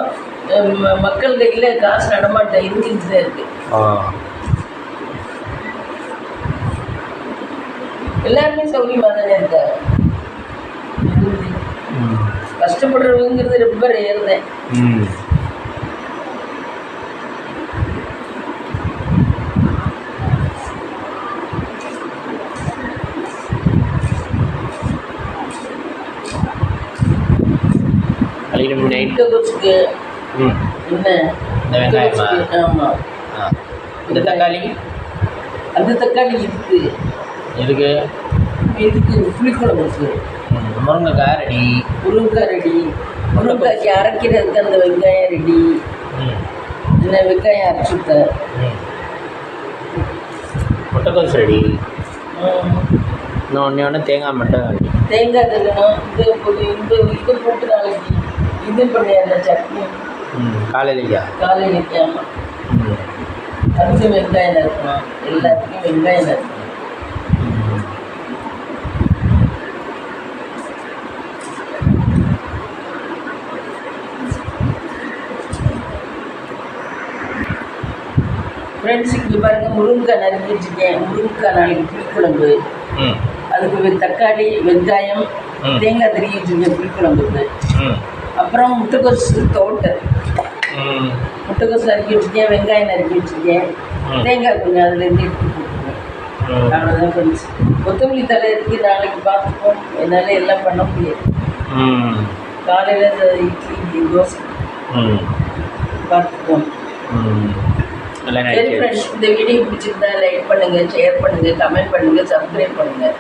[SPEAKER 2] மக்கள் கையில் காசு நடமாட்டம் இருந்துட்டு தான் இருக்கு. எல்லாருமே சௌகரியமாக தானே இருக்காங்க. கஷ்டப்படுறவங்கிறது ரொம்ப ரேர் தான். முட்டைகோசுக்கு என்ன ஆமாம்.
[SPEAKER 1] இந்த தக்காளி
[SPEAKER 2] அந்த தக்காளி
[SPEAKER 1] இதுக்கு
[SPEAKER 2] புளிக்குழம்புக்கு.
[SPEAKER 1] முருங்கைக்காய் ரெடி.
[SPEAKER 2] முருங்கைக்காய்க்கு அரைக்கிறதுக்கு அந்த வெங்காயம் ரெடி. இல்லை வெங்காயம் அரைச்சுட்ட.
[SPEAKER 1] முட்டைக்கோஸ் ரெடி. இன்னும் ஒன்று தேங்காய் மட்டும்.
[SPEAKER 2] தேங்காய் தரணும். இது போட்டு நாளைக்கு இது பண்ணிடுற சட்னி.
[SPEAKER 1] காலையிலையா?
[SPEAKER 2] ஆமாம். அதுக்கு வெங்காயம் இருக்கணும். எல்லாத்துக்கும் வெங்காயம் இருக்கணும். ஃப்ரெண்ட்ஸுக்கு இங்கே பாருங்கள், முருங்கைக்காய் நறுக்கி வச்சுருக்கேன். முருங்கைக்காய் நாளைக்கு புளிக்குழம்பு. அதுக்கு தக்காளி வெங்காயம் தேங்காய் திருக்கி வச்சுருக்கேன் புளிக்குழம்புக்கு. அப்புறம் முட்டைக்கோசு தோட்டை முட்டைக்கோசு நறுக்கி வச்சுருக்கேன். வெங்காயம் நறுக்கி வச்சுருக்கேன். தேங்காய் கொஞ்சம் அதுலேருந்து எடுத்து போட்டுருக்கேன். அவ்வளோதான் ஃப்ரெண்ட்ஸ். கொத்தமல்லி தலை இருக்குது, நாளைக்கு பார்த்துப்போம். என்னால் எல்லாம் பண்ண முடியாது. காலையில் இந்த இட்லி தோசை பார்த்துப்போம். சரி ஃப்ரெண்ட்ஸ், இந்த வீடியோ பிடிச்சிருந்தா லைக் பண்ணுங்கள், ஷேர் பண்ணுங்கள், கமெண்ட் பண்ணுங்கள், சப்ஸ்கிரைப் பண்ணுங்கள்.